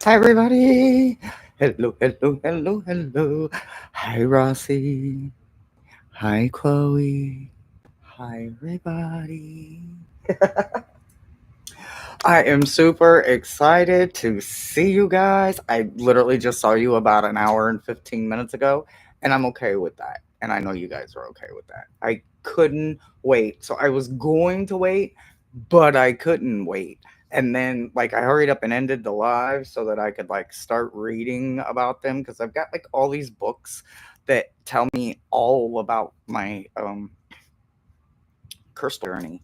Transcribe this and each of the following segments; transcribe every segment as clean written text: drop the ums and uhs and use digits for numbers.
Hi, everybody. Hello, hello, hello, hello. Hi, Rossi. Hi, Chloe. Hi, everybody. I am super excited to see you guys. I literally just saw you about an hour and 15 minutes ago, and I'm okay with that. And I know you guys are okay with that. I couldn't wait. So I was going to wait, but I couldn't wait. And then, like, I hurried up and ended the live so that I could, like, start reading about them because I've got, like, all these books that tell me all about my crystal journey.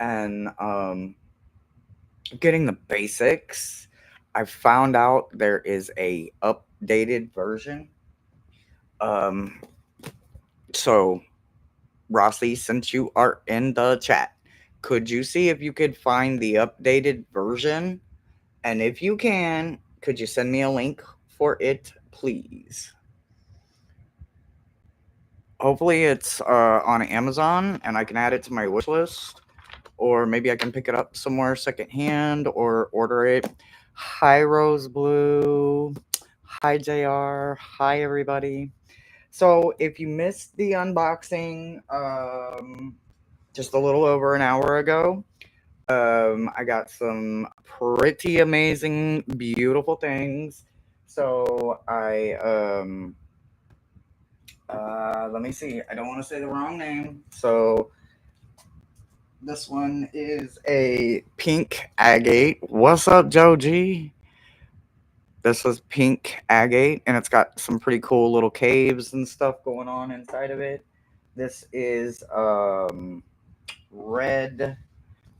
And, getting the basics. I found out there is a updated version. Um, so Rossi, since you are in the chat, could you see if you could find the updated version? And if you can, could you send me a link for it, please? Hopefully, it's on Amazon and I can add it to my wish list, or maybe I can pick it up somewhere secondhand or order it. Hi, Rose Blue. Hi, JR. Hi, everybody. So, if you missed the unboxing just a little over an hour ago, I got some pretty amazing, beautiful things. So, let me see. I don't want to say the wrong name. So, this one is a pink agate. What's up, Joe G? This is pink agate, and it's got some pretty cool little caves and stuff going on inside of it. This is red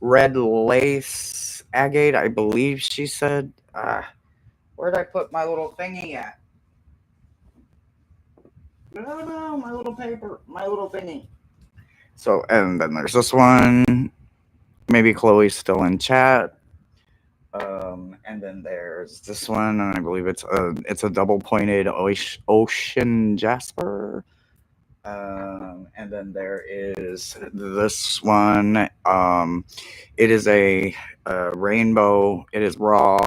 lace agate, I believe she said. Where'd I put my little thingy at? No, my little paper, my little thingy. So, and then there's this one. Maybe Chloe's still in chat. And then there's this one, and I believe it's a double pointed ocean jasper. And then there is this one. It is a rainbow. It is raw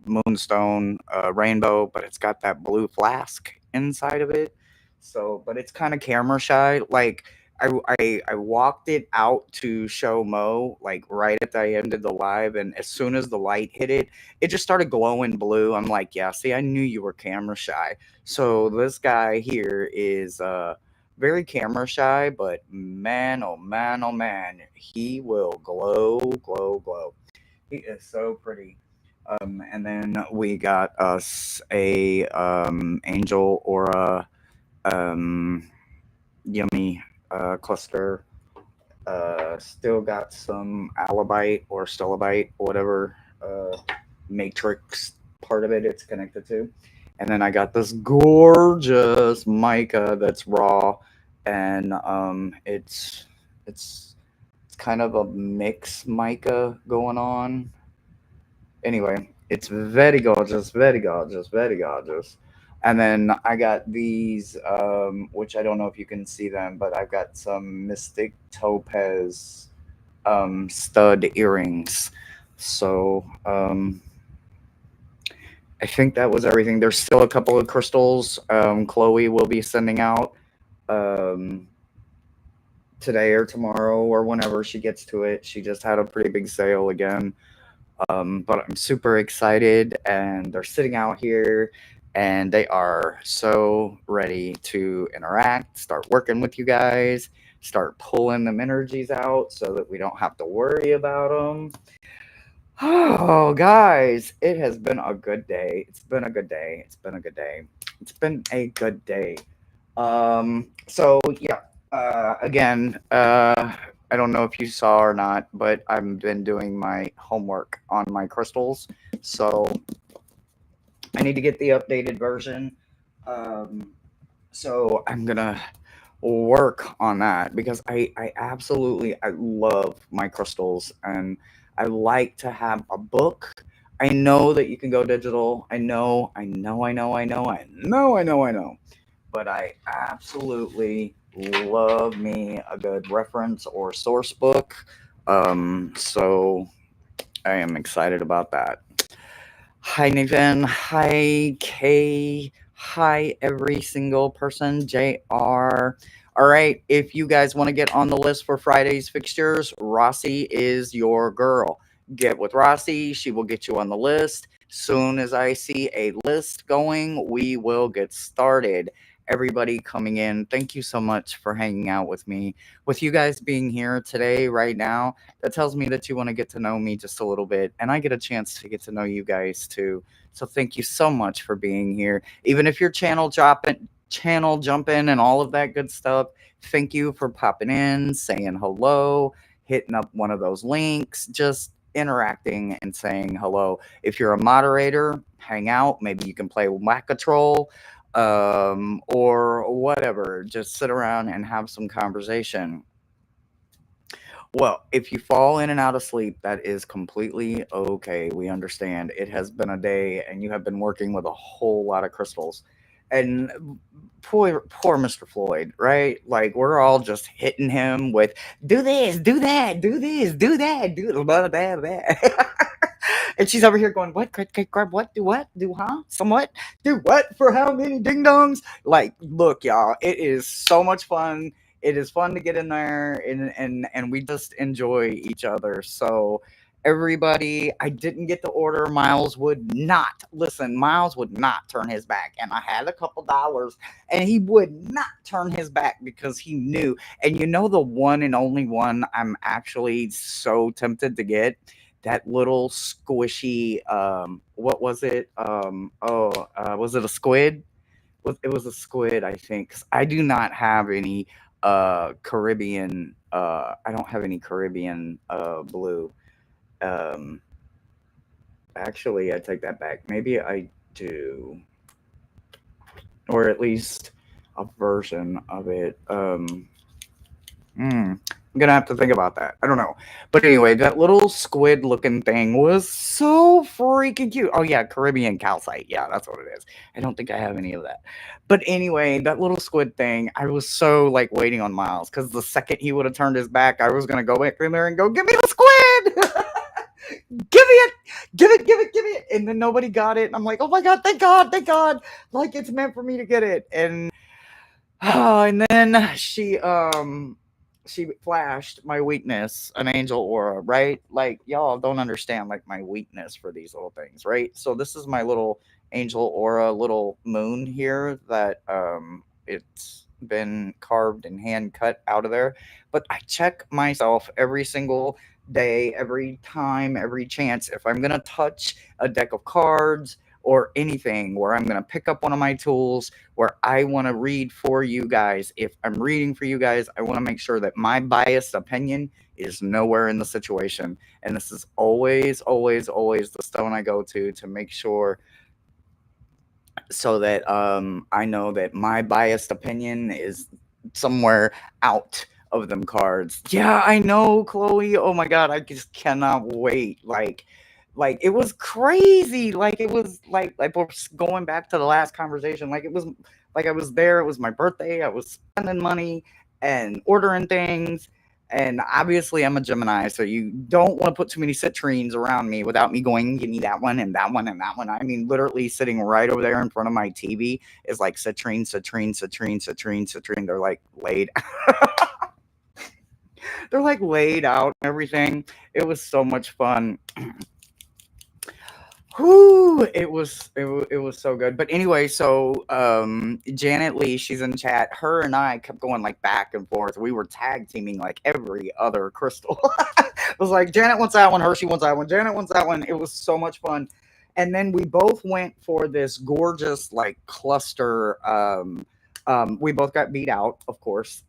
moonstone rainbow, but it's got that blue flask inside of it. So, but it's kind of camera shy. Like I walked it out to show Mo like right at the end of the live, and as soon as the light hit it, it just started glowing blue. I'm like, yeah, see, I knew you were camera shy. So this guy here is very camera shy, but man, oh man, oh man, he will glow, glow, glow. He is so pretty. And then we got us a angel aura yummy cluster. Still got some alibite or stelobite, whatever matrix part of it it's connected to. And then I got this gorgeous mica that's raw, and it's kind of a mix mica going on. Anyway, it's very gorgeous, very gorgeous, very gorgeous. And then I got these, which I don't know if you can see them, but I've got some Mystic Topaz stud earrings. So I think that was everything. There's still a couple of crystals Chloe will be sending out um, today or tomorrow or whenever she gets to it. She just had a pretty big sale again. But I'm super excited, and they're sitting out here, and they are so ready to interact, start working with you guys, start pulling them energies out so that we don't have to worry about them. Oh, guys, it has been a good day. It's been a good day. It's been a good day. It's been a good day. So yeah, again, I don't know if you saw or not, but I've been doing my homework on my crystals. So I need to get the updated version. Um, so I'm gonna work on that because I absolutely I love my crystals, and I like to have a book. I know that you can go digital. I know. But I absolutely love me a good reference or source book. So I am excited about that. Hi, Nathan. Hi, Kay. Hi, every single person. JR. All right. If you guys want to get on the list for Friday's fixtures, Rossi is your girl. Get with Rossi. She will get you on the list. Soon as I see a list going, we will get started. Everybody coming in, thank you so much for hanging out with me. With you guys being here today, right now, that tells me that you want to get to know me just a little bit, and I get a chance to get to know you guys too. So thank you so much for being here. Even if you're channel jumping and all of that good stuff, thank you for popping in, saying hello, hitting up one of those links, just interacting and saying hello. If you're a moderator, hang out. Maybe you can play Whack-A-Troll, or whatever. Just sit around and have some conversation. Well, if you fall in and out of sleep, that is completely okay. We understand. It has been a day and you have been working with a whole lot of crystals. And poor Mr. Floyd, right? Like, we're all just hitting him with do this, do that, do this, do that, do blah, blah, blah. And she's over here going, what? Grab what? Do what? Do huh? Somewhat? Do what? For how many ding dongs? Like, look, y'all, it is so much fun. It is fun to get in there, and we just enjoy each other. So everybody, I didn't get the order. Miles would not listen. Miles would not turn his back, and I had a couple dollars, and he would not turn his back because he knew. And you know, the one and only one I'm actually so tempted to get, that little squishy, what was it? Was it a squid? It was a squid, I think. 'Cause I do not have any Caribbean. I don't have any Caribbean blue. Um, Actually, I take that back. Maybe I do, or at least a version of it. I'm gonna have to think about that. I don't know. But anyway, that little squid looking thing was so freaking cute. Oh yeah, Caribbean calcite. Yeah, that's what it is. I don't think I have any of that. But anyway, that little squid thing, I was so like waiting on Miles, because the second he would have turned his back, I was gonna go back in there and go, give me the squid! Give me it! Give it! And then nobody got it. And I'm like, oh my god, thank God, thank God. Like, it's meant for me to get it. And then she flashed my weakness, an angel aura, right? Like, y'all don't understand like my weakness for these little things, right? So this is my little angel aura, little moon here that it's been carved and hand cut out of there. But I check myself every single day, every time, every chance, if I'm gonna touch a deck of cards or anything, where I'm gonna pick up one of my tools, where I want to read for you guys. If I'm reading for you guys, I want to make sure that my biased opinion is nowhere in the situation. And this is always, always, always the stone I go to make sure, so that I know that my biased opinion is somewhere out of them cards. Yeah, I know, Chloe. Oh my god, I just cannot wait. Like it was crazy. Like it was like we're going back to the last conversation. Like it was like I was there. It was my birthday. I was spending money and ordering things. And obviously, I'm a Gemini, so you don't want to put too many citrines around me without me going, give me that one and that one and that one. I mean, literally sitting right over there in front of my TV is like citrine, citrine, citrine, citrine, citrine. They're like laid, they're like laid out and everything. It was so much fun. Whoo! It was so good. But anyway, so Janet Lee, she's in chat. Her and I kept going like back and forth. We were tag teaming like every other crystal. It was like Janet wants that one, Hershey wants that one, Janet wants that one. It was so much fun. And then we both went for this gorgeous like cluster. We both got beat out, of course.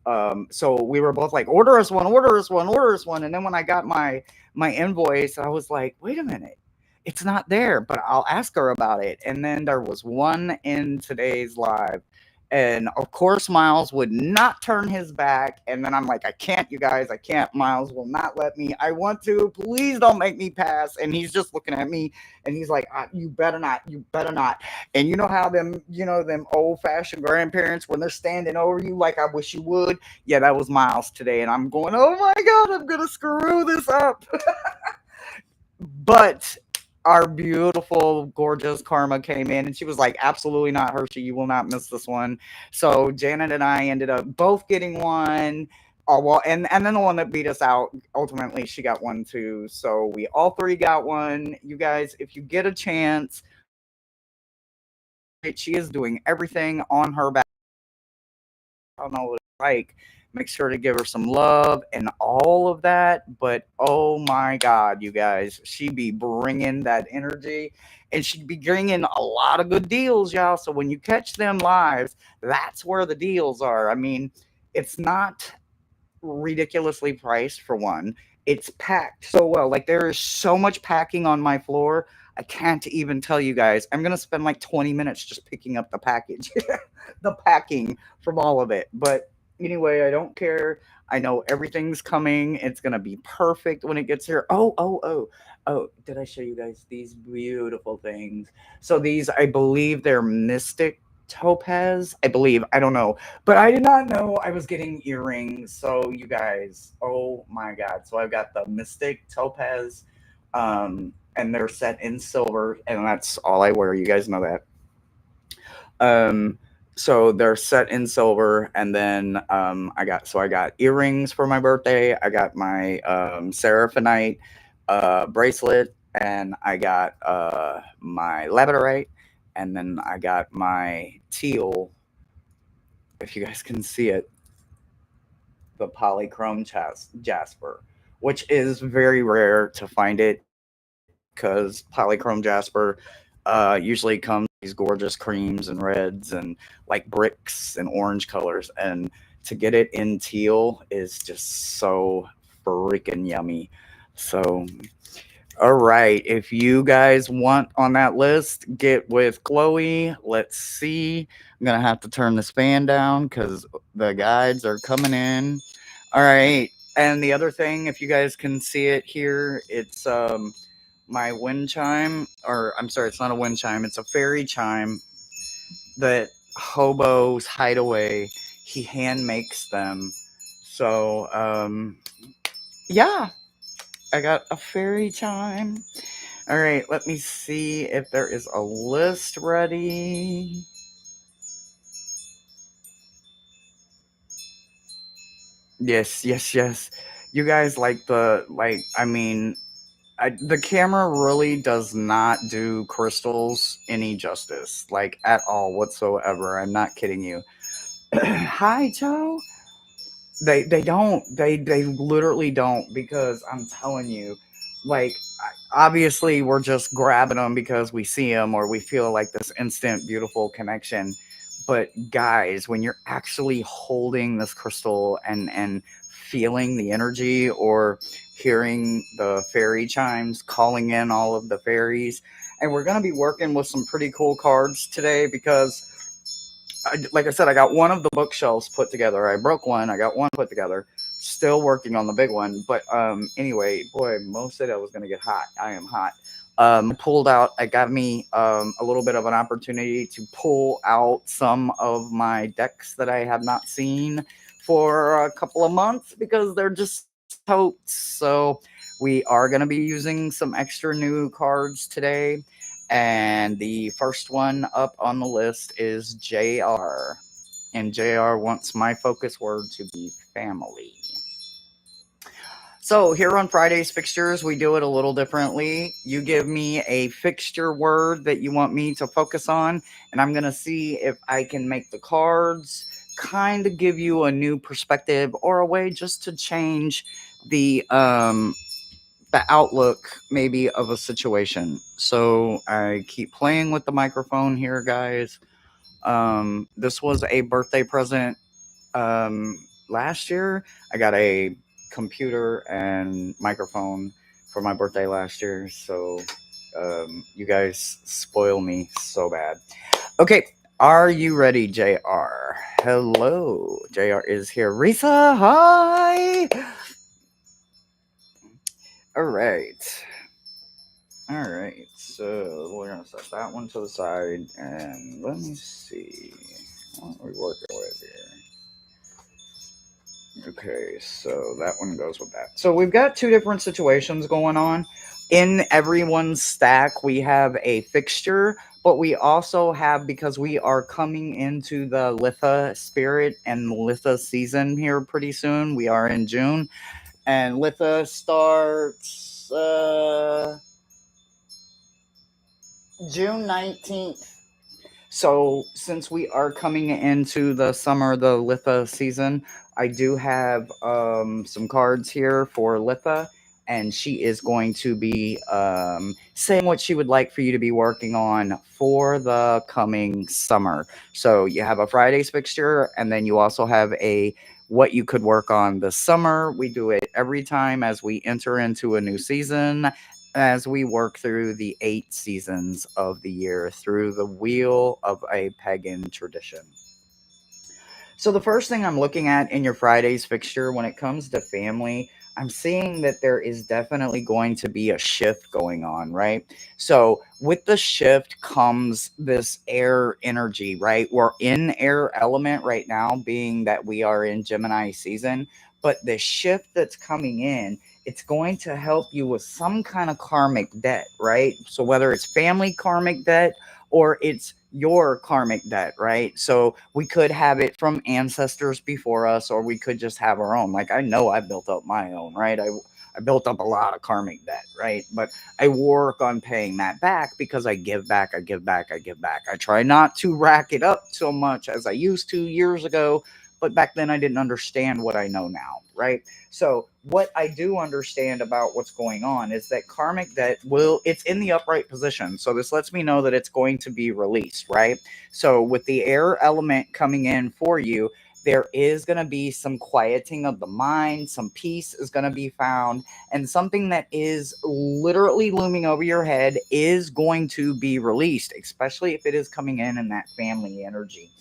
So we were both like, order us one, order us one, order us one. And then when I got my invoice, I was like, wait a minute, it's not there, but I'll ask her about it. And then there was one in today's live. And of course, Miles would not turn his back. And then I'm like, I can't, you guys, I can't. Miles will not let me. I want to. Please don't make me pass. And he's just looking at me and he's like, you better not, you better not. And you know how them old fashioned grandparents, when they're standing over you, like, I wish you would. Yeah, that was Miles today. And I'm going, oh my God, I'm going to screw this up. But our beautiful, gorgeous Karma came in, and she was like, "Absolutely not, Hershey. You will not miss this one." So Janet and I ended up both getting one. Oh well, and then the one that beat us out, ultimately, she got one too. So we all three got one. You guys, if you get a chance, she is doing everything on her back. I don't know what it's like. Make sure to give her some love and all of that. But oh my God, you guys, she be bringing that energy, and she'd be bringing a lot of good deals, y'all. So when you catch them lives, that's where the deals are. I mean, it's not ridiculously priced for one. It's packed so well. Like there is so much packing on my floor. I can't even tell you guys. I'm gonna spend like 20 minutes just picking up the package, the packing from all of it. But anyway, I don't care. I know everything's coming. It's gonna be perfect when it gets here. Oh! Did I show you guys these beautiful things? So these, I believe, they're Mystic Topaz. I believe. I don't know, but I did not know I was getting earrings. So you guys, oh my God. So I've got the Mystic Topaz, and they're set in silver, and that's all I wear. You guys know that. Um, so they're set in silver, and then I got earrings for my birthday. I got my seraphonite bracelet, and I got my labradorite, and then I got my teal, if you guys can see it, the polychrome jasper, which is very rare to find it because polychrome jasper usually comes in these gorgeous creams and reds and like bricks and orange colors. And to get it in teal is just so freaking yummy. So all right. If you guys want on that list, get with Chloe. Let's see. I'm going to have to turn this fan down because the guides are coming in. All right. And the other thing, if you guys can see it here, it's my wind chime, or I'm sorry, it's not a wind chime, it's a fairy chime that Hobo's Hideaway, he hand makes them. So, yeah, I got a fairy chime. All right, let me see if there is a list ready. Yes. You guys like I mean, the camera really does not do crystals any justice, like at all whatsoever. I'm not kidding you. Hi, Joe. They don't. They literally don't, because I'm telling you, like obviously we're just grabbing them because we see them or we feel like this instant beautiful connection. But guys, when you're actually holding this crystal and feeling the energy or hearing the fairy chimes calling in all of the fairies, and we're going to be working with some pretty cool cards today because like I said, I got one of the bookshelves put together. I broke one. I got one put together. Still working on the big one. But anyway, boy, Mo said I was gonna get hot. I am hot. Pulled out. I got me a little bit of an opportunity to pull out some of my decks that I have not seen for a couple of months because they're just totes. So we are gonna be using some extra new cards today. And the first one up on the list is JR. And JR wants my focus word to be family. So here on Friday's Fixtures, we do it a little differently. You give me a fixture word that you want me to focus on, and I'm going to see if I can make the cards kind of give you a new perspective or a way just to change the outlook maybe of a situation. So I keep playing with the microphone here, guys. This was a birthday present last year. I got a computer and microphone for my birthday last year. So you guys spoil me so bad. Okay. Are you ready, JR? Hello. JR is here. Risa, hi. All right. All right, so we're gonna set that one to the side, and let me see what are we working with here. Okay, so that one goes with that. So we've got two different situations going on. in everyone's stack, we have a fixture, but we also have, because we are coming into the Litha spirit and Litha season here pretty soon. We are in June, and Litha starts June 19th. So, since we are coming into the summer, the Litha season, I do have some cards here for Litha, and she is going to be saying what she would like for you to be working on for the coming summer. So, you have a Friday's fixture, and then you also have a what you could work on this summer. We do it every time as we enter into a new season, as we work through the 8 seasons of the year through the wheel of a pagan tradition. So the first thing I'm looking at in your Friday's fixture when it comes to family, I'm seeing that there is definitely going to be a shift going on, right? So with the shift comes this air energy, right? We're in air element right now, being that we are in Gemini season, but the shift that's coming in, it's going to help you with some kind of karmic debt, right? So whether it's family karmic debt or it's your karmic debt, right? So we could have it from ancestors before us, or we could just have our own. Like I know I built up my own, right? I built up a lot of karmic debt, right? But I work on paying that back because I give back, I give back, I give back. I try not to rack it up so much as I used to years ago, but back then I didn't understand what I know now, right? So what I do understand about what's going on is that karmic debt it's in the upright position. So this lets me know that it's going to be released, right? So with the air element coming in for you, there is going to be some quieting of the mind, some peace is going to be found, and something that is literally looming over your head is going to be released, especially if it is coming in that family energy.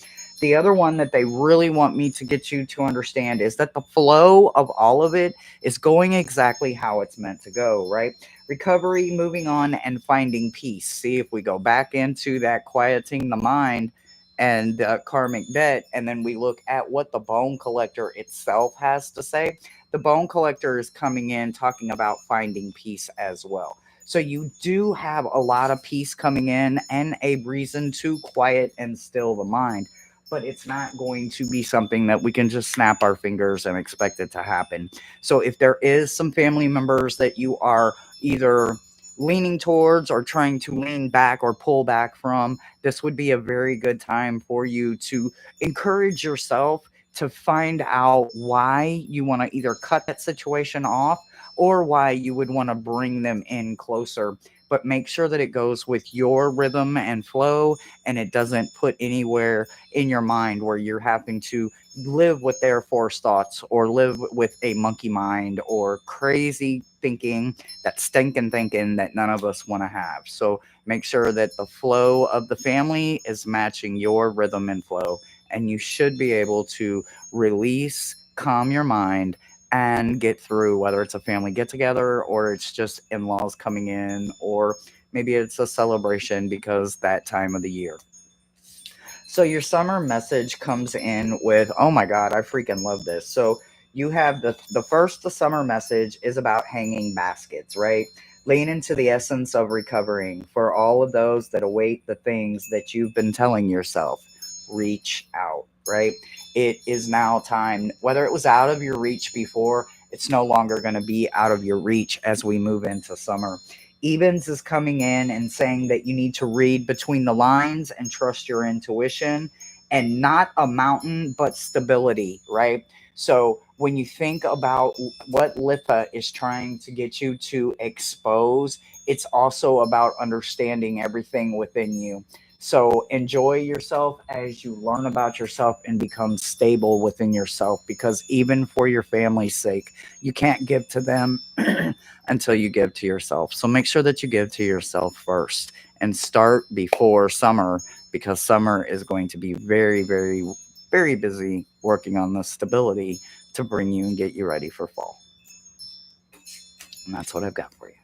The other one that they really want me to get you to understand is that the flow of all of it is going exactly how it's meant to go, right? Recovery, moving on, and finding peace. See, if we go back into that quieting the mind and karmic debt, and then we look at what the bone collector itself has to say, the bone collector is coming in talking about finding peace as well. So you do have a lot of peace coming in and a reason to quiet and still the mind, but it's not going to be something that we can just snap our fingers and expect it to happen. So if there is some family members that you are either leaning towards or trying to lean back or pull back from, this would be a very good time for you to encourage yourself to find out why you want to either cut that situation off or why you would want to bring them in closer. But make sure that it goes with your rhythm and flow, and it doesn't put anywhere in your mind where you're having to live with their forced thoughts or live with a monkey mind or crazy thinking, that stinking thinking that none of us want to have. So make sure that the flow of the family is matching your rhythm and flow, and you should be able to release, calm your mind, and get through, whether it's a family get together or it's just in laws coming in, or maybe it's a celebration because that time of the year. So your summer message comes in with, oh my God, I freaking love this. So you have the summer message is about hanging baskets, right? Lean into the essence of recovering for all of those that await the things that you've been telling yourself. Reach out, right? It is now time, whether it was out of your reach before, it's no longer going to be out of your reach as we move into summer. Evans is coming in and saying that you need to read between the lines and trust your intuition, and not a mountain, but stability, right? So when you think about what Litha is trying to get you to expose, it's also about understanding everything within you. So enjoy yourself as you learn about yourself and become stable within yourself, because even for your family's sake, you can't give to them until you give to yourself. So make sure that you give to yourself first and start before summer, because summer is going to be very, very, very busy working on the stability to bring you and get you ready for fall. And that's what I've got for you.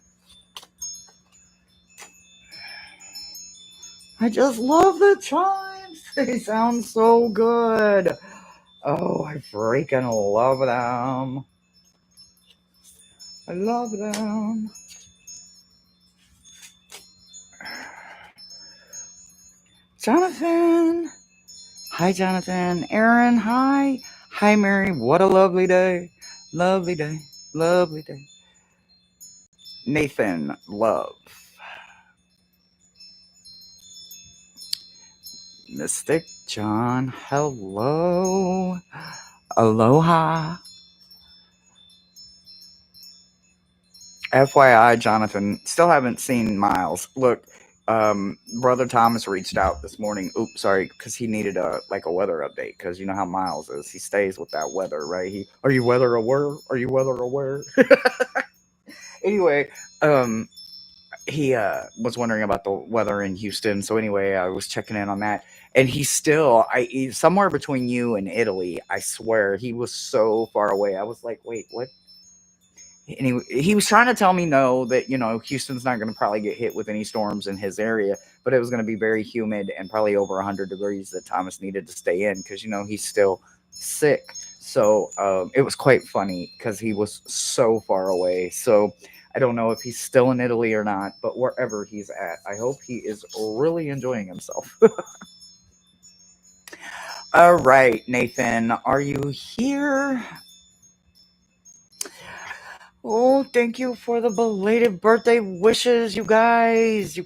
I just love the chimes. They sound so good. Oh, I freaking love them. I love them. Jonathan. Hi, Jonathan. Aaron, hi. Hi, Mary. What a lovely day. Lovely day. Lovely day. Nathan, love. Mystic John, hello. Aloha. FYI, Jonathan, still haven't seen Miles. Look, Brother Thomas reached out this morning. Oops, sorry, because he needed a weather update. Because you know how Miles is. He stays with that weather, right? Are you weather aware? Are you weather aware? Anyway, he was wondering about the weather in Houston. So anyway, I was checking in on that, and he's somewhere between you and Italy. I swear, he was so far away. I was like, wait, what? And he was trying to tell me no, that Houston's not going to probably get hit with any storms in his area, but it was going to be very humid and probably over 100 degrees that Thomas needed to stay in because he's still sick. So it was quite funny because he was so far away. So I don't know if he's still in Italy or not, but wherever he's at, I hope he is really enjoying himself. All right, Nathan, are you here? Oh, thank you for the belated birthday wishes, you guys. You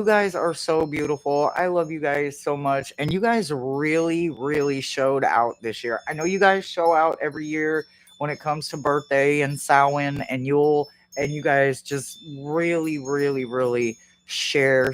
guys are so beautiful. I love you guys so much. And you guys really, really showed out this year. I know you guys show out every year when it comes to birthday and Samhain and Yule, and you guys just really, really, really share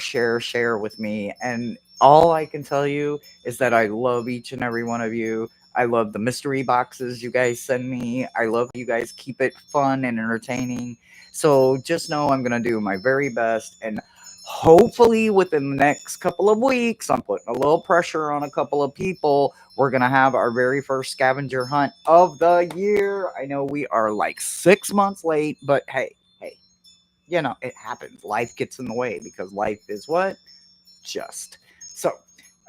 with me. And all I can tell you is that I love each and every one of you. I love the mystery boxes you guys send me. I love you guys keep it fun and entertaining. So just know I'm going to do my very best. And hopefully within the next couple of weeks, I'm putting a little pressure on a couple of people. We're going to have our very first scavenger hunt of the year. I know we are like 6 months late, but hey, it happens. Life gets in the way because life is what? Just. So,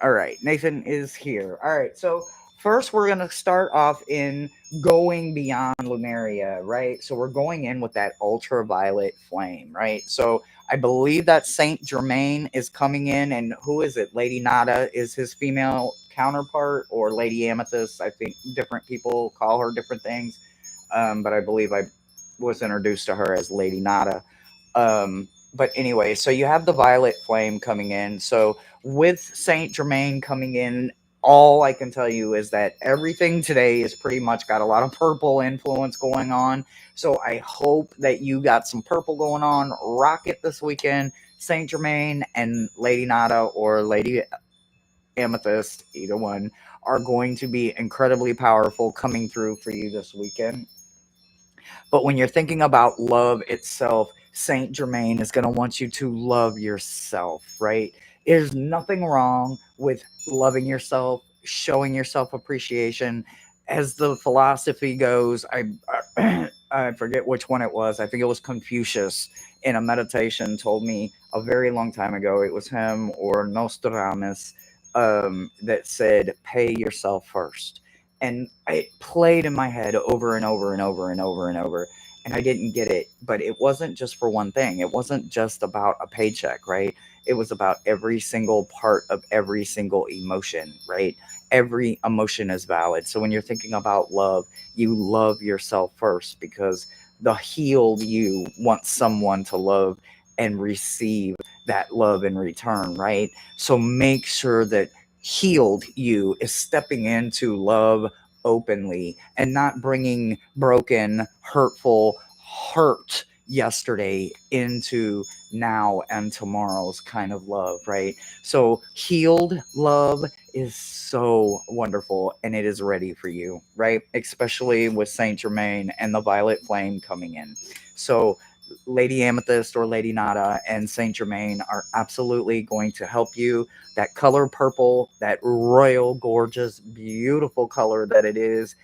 all right, Nathan is here. All right, so first we're going to start off in going beyond Lunaria, right? So we're going in with that ultraviolet flame, right? So I believe that Saint Germain is coming in, and who is it? Lady Nada is his female counterpart, or Lady Amethyst. I think different people call her different things, but I believe I was introduced to her as Lady Nada. But anyway, so you have the violet flame coming in. So with Saint Germain coming in, all I can tell you is that everything today is pretty much got a lot of purple influence going on. So I hope that you got some purple going on. Rock it this weekend. Saint Germain and Lady Nada or Lady Amethyst, either one, are going to be incredibly powerful coming through for you this weekend. But when you're thinking about love itself, Saint Germain is going to want you to love yourself, right? There's nothing wrong with loving yourself, showing yourself appreciation. As the philosophy goes, I forget which one it was. I think it was Confucius in a meditation told me a very long time ago. It was him or Nostradamus that said, "Pay yourself first." And it played in my head over and over and over and over and over, and I didn't get it. But it wasn't just for one thing. It wasn't just about a paycheck, right? It was about every single part of every single emotion, right? Every emotion is valid. So when you're thinking about love, you love yourself first, because the healed you wants someone to love and receive that love in return, right? So make sure that healed you is stepping into love openly and not bringing broken, hurtful hurt yesterday into now and tomorrow's kind of love, right? So healed love is so wonderful, and it is ready for you, right? Especially with Saint Germain and the violet flame coming in. So Lady Amethyst or Lady Nada and Saint Germain are absolutely going to help you. That color purple, that royal, gorgeous, beautiful color that it is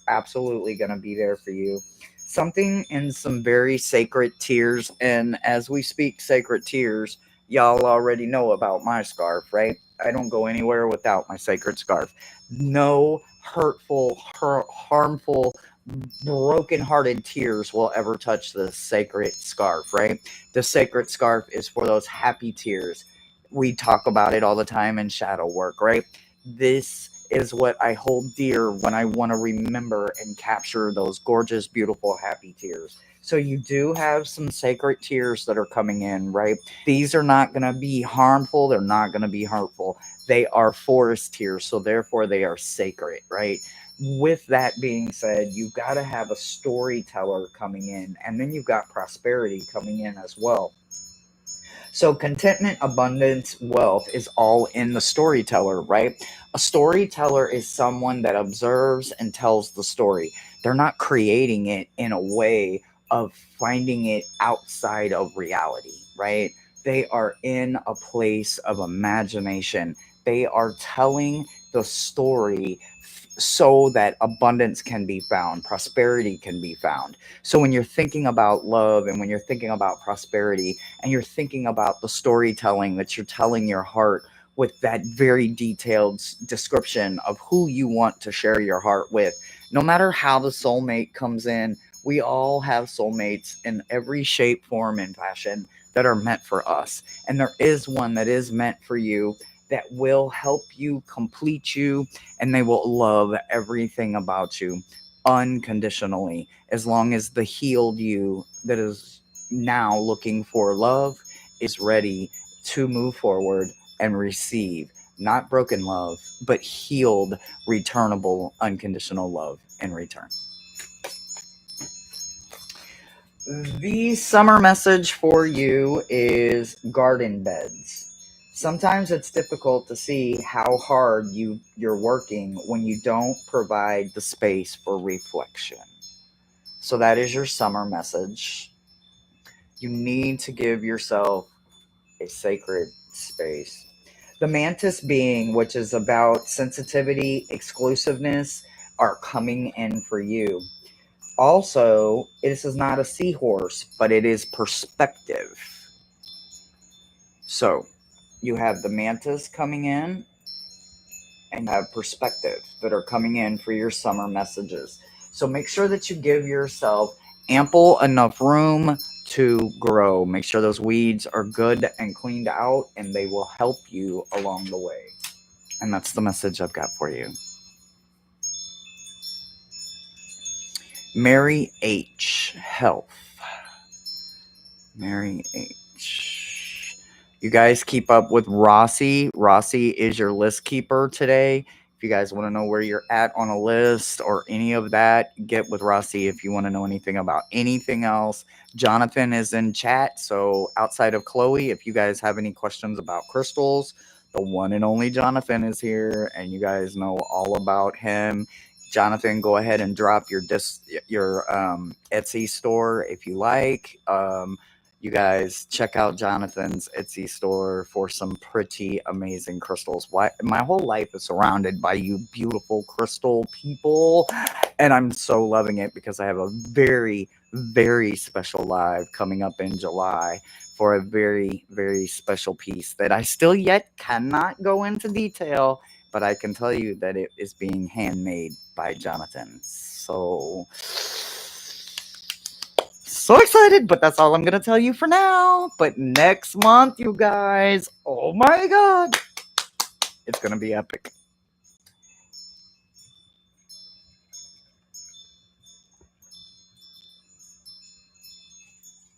absolutely going to be there for you. Something in some very sacred tears. And as we speak sacred tears, y'all already know about my scarf, right? I don't go anywhere without my sacred scarf. No hurtful, harmful, broken-hearted tears will ever touch the sacred scarf, right? The sacred scarf is for those happy tears. We talk about it all the time in shadow work, right? This is what I hold dear when I want to remember and capture those gorgeous, beautiful, happy tears. So you do have some sacred tears that are coming in, right? These are not going to be harmful. They're not going to be hurtful. They are forest tears, so therefore they are sacred, right? With that being said, you've got to have a storyteller coming in, and then you've got prosperity coming in as well. So contentment, abundance, wealth is all in the storyteller, right? A storyteller is someone that observes and tells the story. They're not creating it in a way of finding it outside of reality, right? They are in a place of imagination. They are telling the story so that abundance can be found, prosperity can be found. So when you're thinking about love and when you're thinking about prosperity, and you're thinking about the storytelling that you're telling your heart with that very detailed description of who you want to share your heart with, no matter how the soulmate comes in, we all have soulmates in every shape, form, and fashion that are meant for us. And there is one that is meant for you that will help you, complete you, and they will love everything about you unconditionally, as long as the healed you that is now looking for love is ready to move forward and receive not broken love, but healed, returnable, unconditional love in return. The summer message for you is garden beds. Sometimes it's difficult to see how hard you're working when you don't provide the space for reflection. So that is your summer message. You need to give yourself a sacred space. The mantis being, which is about sensitivity, exclusiveness, are coming in for you. Also, this is not a seahorse, but it is perspective. So you have the mantis coming in and you have perspective that are coming in for your summer messages. So make sure that you give yourself ample enough room to grow. Make sure those weeds are good and cleaned out, and they will help you along the way. And that's the message I've got for you. Mary H. Health. Mary H. You guys keep up with Rossi. Rossi is your list keeper today. If you guys want to know where you're at on a list or any of that, get with Rossi if you want to know anything about anything else. Jonathan is in chat. So outside of Chloe, if you guys have any questions about crystals, the one and only Jonathan is here, and you guys know all about him. Jonathan, go ahead and drop your Etsy store if you like. You guys check out Jonathan's Etsy store for some pretty amazing crystals. My whole life is surrounded by you beautiful crystal people, and I'm so loving it because I have a very, very special live coming up in July for a very, very special piece that I still yet cannot go into detail, but I can tell you that it is being handmade by Jonathan. So excited, but that's all I'm gonna tell you for now. But next month, you guys, oh my god, it's gonna be epic.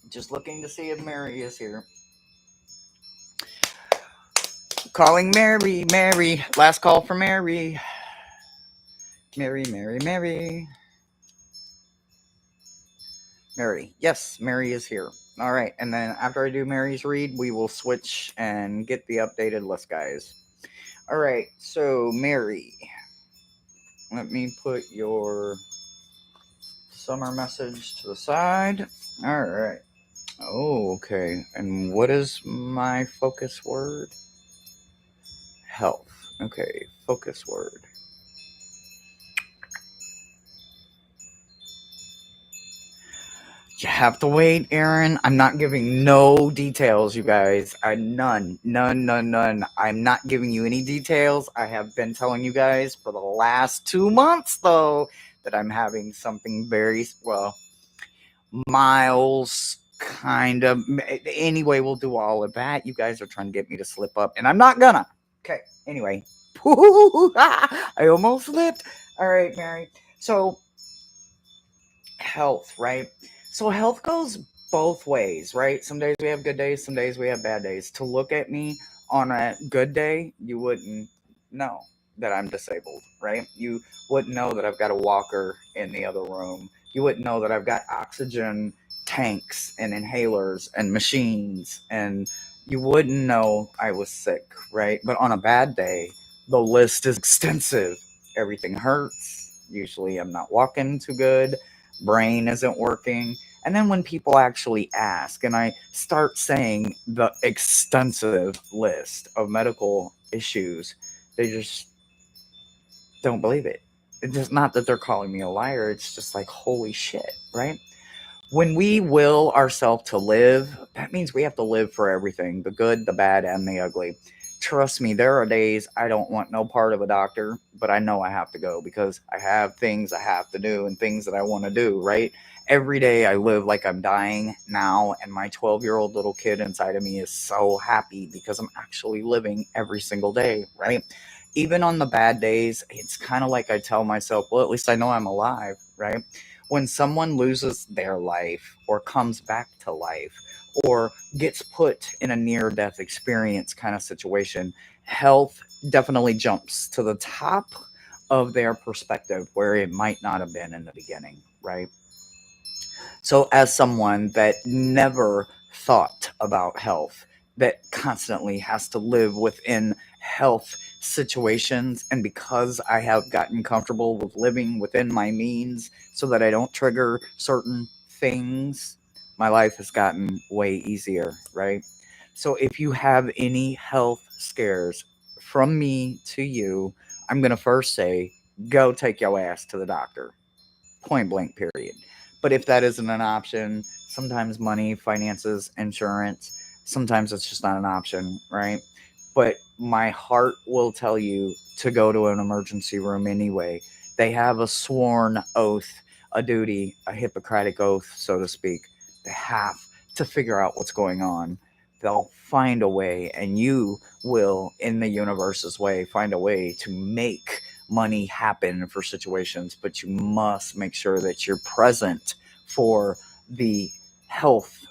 Just looking to see if Mary is here. Calling Mary, Mary. Last call for Mary. Mary, Mary, Mary. Mary. Yes, Mary is here. All right, and then after I do Mary's read, we will switch and get the updated list, guys. All right, so Mary, let me put your summer message to the side. All right. Oh, okay. And what is my focus word? Health. Okay, focus word. You have to wait, Aaron. I'm not giving no details, you guys. None. I'm not giving you any details. I have been telling you guys for the last 2 months, though, that I'm having something very, well, kind of. Anyway, we'll do all of that. You guys are trying to get me to slip up, and I'm not gonna. Okay, anyway. I almost slipped. All right, Mary. So, health, right? So health goes both ways, right? Some days we have good days, some days we have bad days. To look at me on a good day, you wouldn't know that I'm disabled, right? You wouldn't know that I've got a walker in the other room. You wouldn't know that I've got oxygen tanks and inhalers and machines, and you wouldn't know I was sick, right? But on a bad day, the list is extensive. Everything hurts. Usually I'm not walking too good, brain isn't working. And then when people actually ask, and I start saying the extensive list of medical issues, they just don't believe it. It's just not that they're calling me a liar. It's just like, holy shit, right? When we will ourselves to live, that means we have to live for everything, the good, the bad, and the ugly. Trust me, there are days I don't want no part of a doctor, but I know I have to go because I have things I have to do and things that I want to do, right? Every day I live like I'm dying now, and my 12-year-old little kid inside of me is so happy because I'm actually living every single day, right? Even on the bad days, it's kind of like I tell myself, well, at least I know I'm alive, right? When someone loses their life or comes back to life or gets put in a near death experience kind of situation, health definitely jumps to the top of their perspective where it might not have been in the beginning, right? So, as someone that never thought about health, that constantly has to live within health situations, and because I have gotten comfortable with living within my means so that I don't trigger certain things, my life has gotten way easier, right? So, if you have any health scares from me to you, I'm going to first say, go take your ass to the doctor, point blank, period. But if that isn't an option, sometimes money, finances, insurance, sometimes it's just not an option, right? But my heart will tell you to go to an emergency room anyway. They have a sworn oath, a duty, a Hippocratic oath, so to speak. They have to figure out what's going on. They'll find a way, and you will, in the universe's way, find a way to make money happen for situations, but you must make sure that you're present for the health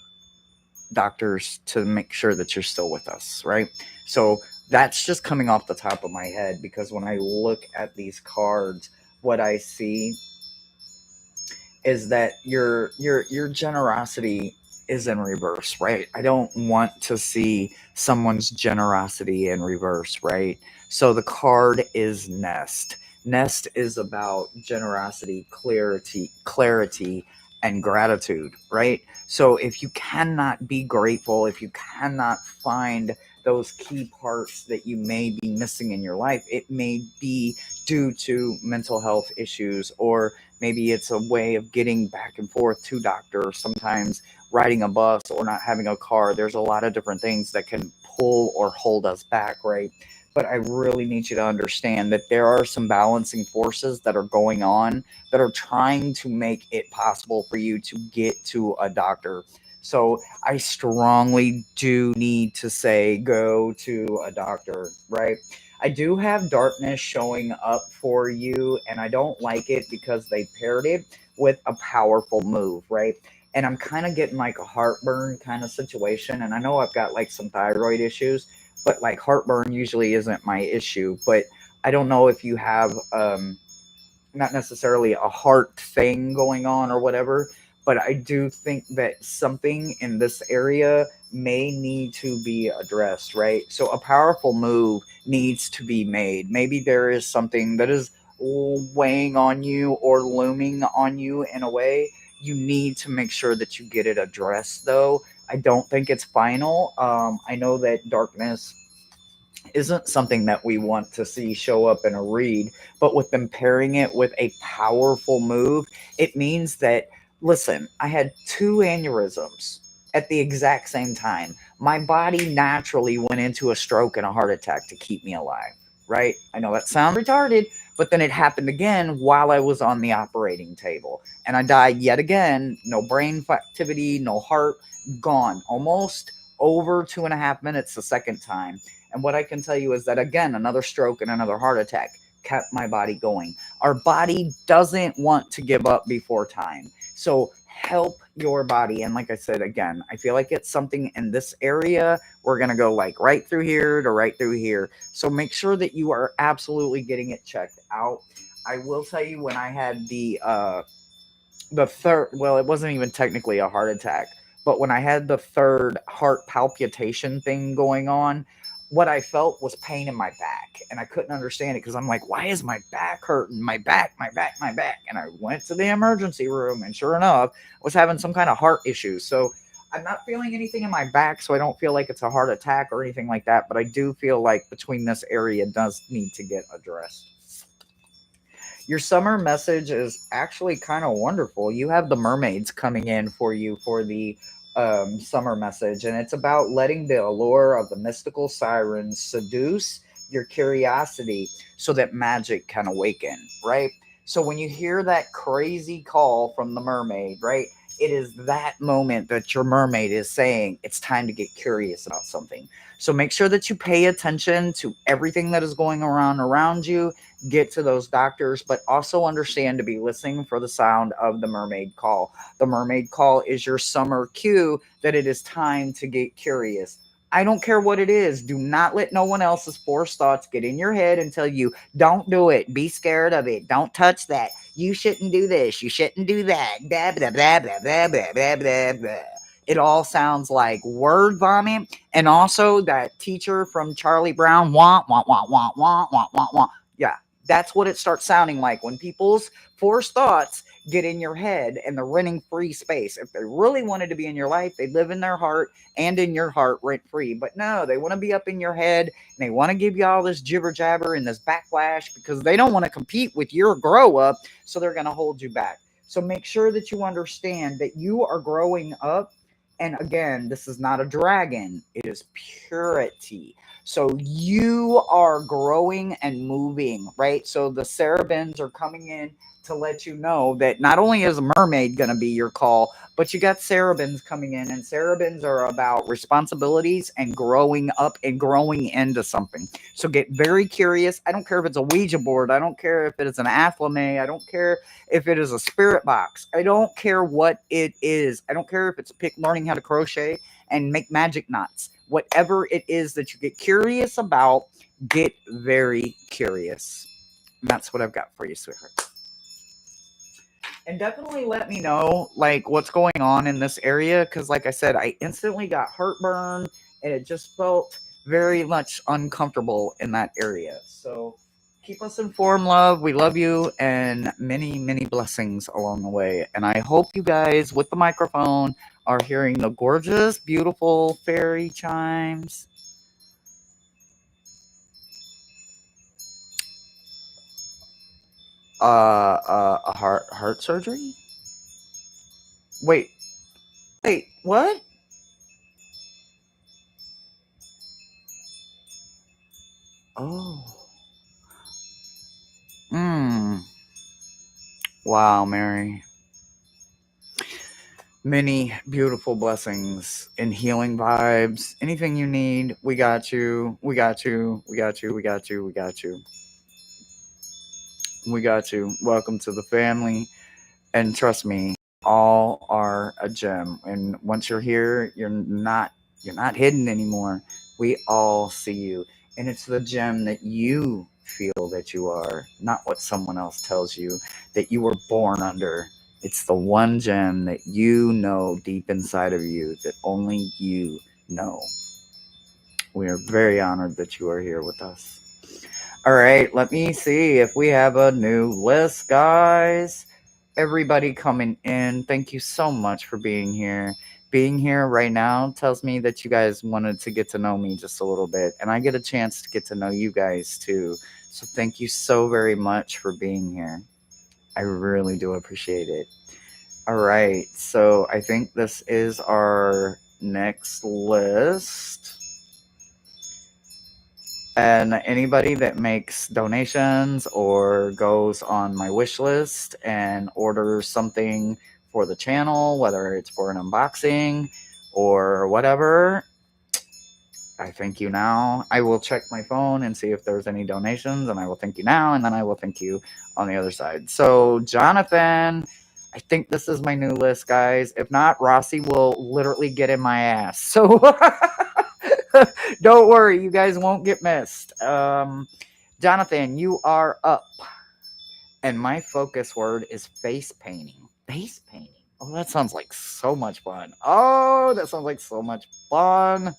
doctors to make sure that you're still with us, right? So that's just coming off the top of my head because when I look at these cards, what I see is that your generosity is in reverse, right? I don't want to see someone's generosity in reverse, right? So the card is Nest. Nest is about generosity, clarity, and gratitude, right? So if you cannot be grateful, if you cannot find those key parts that you may be missing in your life, it may be due to mental health issues, or maybe it's a way of getting back and forth to doctor, sometimes riding a bus or not having a car. There's a lot of different things that can pull or hold us back, right? But I really need you to understand that there are some balancing forces that are going on that are trying to make it possible for you to get to a doctor. So I strongly do need to say go to a doctor, right? I do have darkness showing up for you, and I don't like it because they paired it with a powerful move, right? And I'm kind of getting like a heartburn kind of situation. And I know I've got like some thyroid issues, but like heartburn usually isn't my issue. But I don't know if you have not necessarily a heart thing going on or whatever, but I do think that something in this area may need to be addressed, right? So a powerful move needs to be made. Maybe there is something that is weighing on you or looming on you in a way. You need to make sure that you get it addressed, though. I don't think it's final. I know that darkness isn't something that we want to see show up in a read, but with them pairing it with a powerful move, it means that, listen, I had two aneurysms at the exact same time. My body naturally went into a stroke and a heart attack to keep me alive, right? I know that sounds retarded, But then it happened again while I was on the operating table. And I died yet again. No brain activity, no heart, gone. Almost over 2.5 minutes the second time. And what I can tell you is that, again, another stroke and another heart attack kept my body going. Our body doesn't want to give up before time. So help your body. And like I said, again, I feel like it's something in this area. We're going to go like right through here to right through here. So make sure that you are absolutely getting it checked out. I will tell you, when I had the third, well, it wasn't even technically a heart attack, but when I had the third heart palpitation thing going on, what I felt was pain in my back, and I couldn't understand it because I'm like, why is my back hurting? My back, my back, my back. And I went to the emergency room, and sure enough, I was having some kind of heart issue. So I'm not feeling anything in my back, so I don't feel like it's a heart attack or anything like that, but I do feel like between this area does need to get addressed. Your summer message is actually kind of wonderful. You have the mermaids coming in for you for the summer message, and it's about letting the allure of the mystical sirens seduce your curiosity so that magic can awaken, right? So when you hear that crazy call from the mermaid, right? It is that moment that your mermaid is saying it's time to get curious about something. So make sure that you pay attention to everything that is going around you, get to those doctors, but also understand to be listening for the sound of the mermaid call. The mermaid call is your summer cue that it is time to get curious. I don't care what it is. Do not let no one else's forced thoughts get in your head and tell you, don't do it. Be scared of it. Don't touch that. You shouldn't do this. You shouldn't do that. Blah, blah, blah, blah, blah, blah, blah, blah, blah. It all sounds like word vomit. And also that teacher from Charlie Brown, wah, wah, wah, wah, wah, wah, wah, wah. Yeah, that's what it starts sounding like when people's forced thoughts get in your head and they're renting free space. If they really wanted to be in your life, they live in their heart and in your heart rent free. But no, they want to be up in your head and they want to give you all this jibber jabber and this backlash because they don't want to compete with your grow up. So they're going to hold you back. So make sure that you understand that you are growing up. And again, this is not a dragon, it is purity. So you are growing and moving, right? So the Sarabins are coming in to let you know that not only is a mermaid going to be your call, but you got Sarabins coming in, and Sarabins are about responsibilities and growing up and growing into something. So get very curious. I don't care if it's a Ouija board. I don't care if it is an athlame. I don't care if it is a spirit box. I don't care what it is. I don't care if it's learning how to crochet and make magic knots. Whatever it is that you get curious about, get very curious. And that's what I've got for you, sweetheart. And definitely let me know like what's going on in this area, because like I said, I instantly got heartburn and it just felt very much uncomfortable in that area. So keep us informed, love. We love you, and many, many blessings along the way. And I hope you guys with the microphone are hearing the gorgeous, beautiful fairy chimes. A heart surgery? Wait, wait, what? Oh. Hmm. Wow, Mary. Many beautiful blessings and healing vibes. Anything you need, we got you. We got you. We got you. We got you. We got you. We got you. Welcome to the family. And trust me, all are a gem. And once you're here, you're not hidden anymore. We all see you. And it's the gem that you feel that you are, not what someone else tells you that you were born under. It's the one gem that you know deep inside of you that only you know. We are very honored that you are here with us. All right, let me see if we have a new list, guys. Everybody coming in, thank you so much for being here. Being here right now tells me that you guys wanted to get to know me just a little bit, and I get a chance to get to know you guys too. So thank you so very much for being here. I really do appreciate it. All right, so I think this is our next list. And anybody that makes donations or goes on my wish list and orders something for the channel, whether it's for an unboxing or whatever, I thank you now. I will check my phone and see if there's any donations, and I will thank you now, and then I will thank you on the other side. So, Jonathan, I think this is my new list, guys. If not, Rossi will literally get in my ass. So, don't worry, you guys won't get missed. Jonathan, you are up, and my focus word is face painting. Face painting. Oh, that sounds like so much fun. Oh, that sounds like so much fun.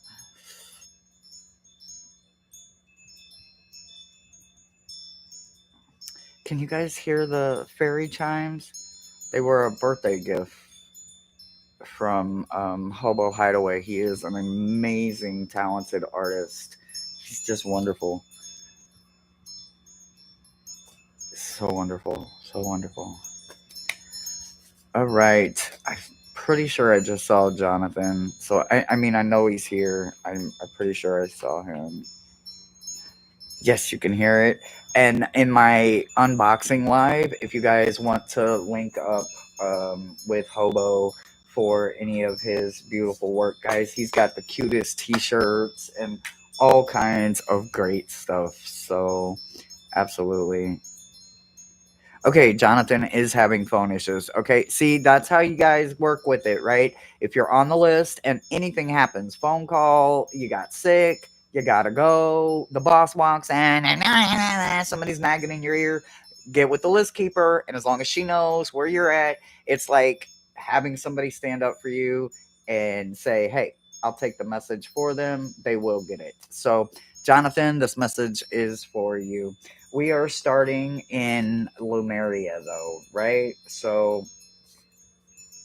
Can you guys hear the fairy chimes? They were a birthday gift from Hobo Hideaway. He is an amazing, talented artist. He's just wonderful. So wonderful. So wonderful. All right. I'm pretty sure I just saw Jonathan. So, I mean, I know he's here. I'm pretty sure I saw him. Yes, you can hear it. And in my unboxing live, if you guys want to link up with Hobo for any of his beautiful work, guys, he's got the cutest t-shirts and all kinds of great stuff. So, absolutely. Okay, Jonathan is having phone issues. Okay, see, that's how you guys work with it, right? If you're on the list and anything happens, phone call, you got sick, you gotta go, the boss walks in, and somebody's nagging in your ear, get with the list keeper, and as long as she knows where you're at, it's like having somebody stand up for you and say, hey, I'll take the message for them, they will get it. So, Jonathan, this message is for you. We are starting in Lumeria, though, right? So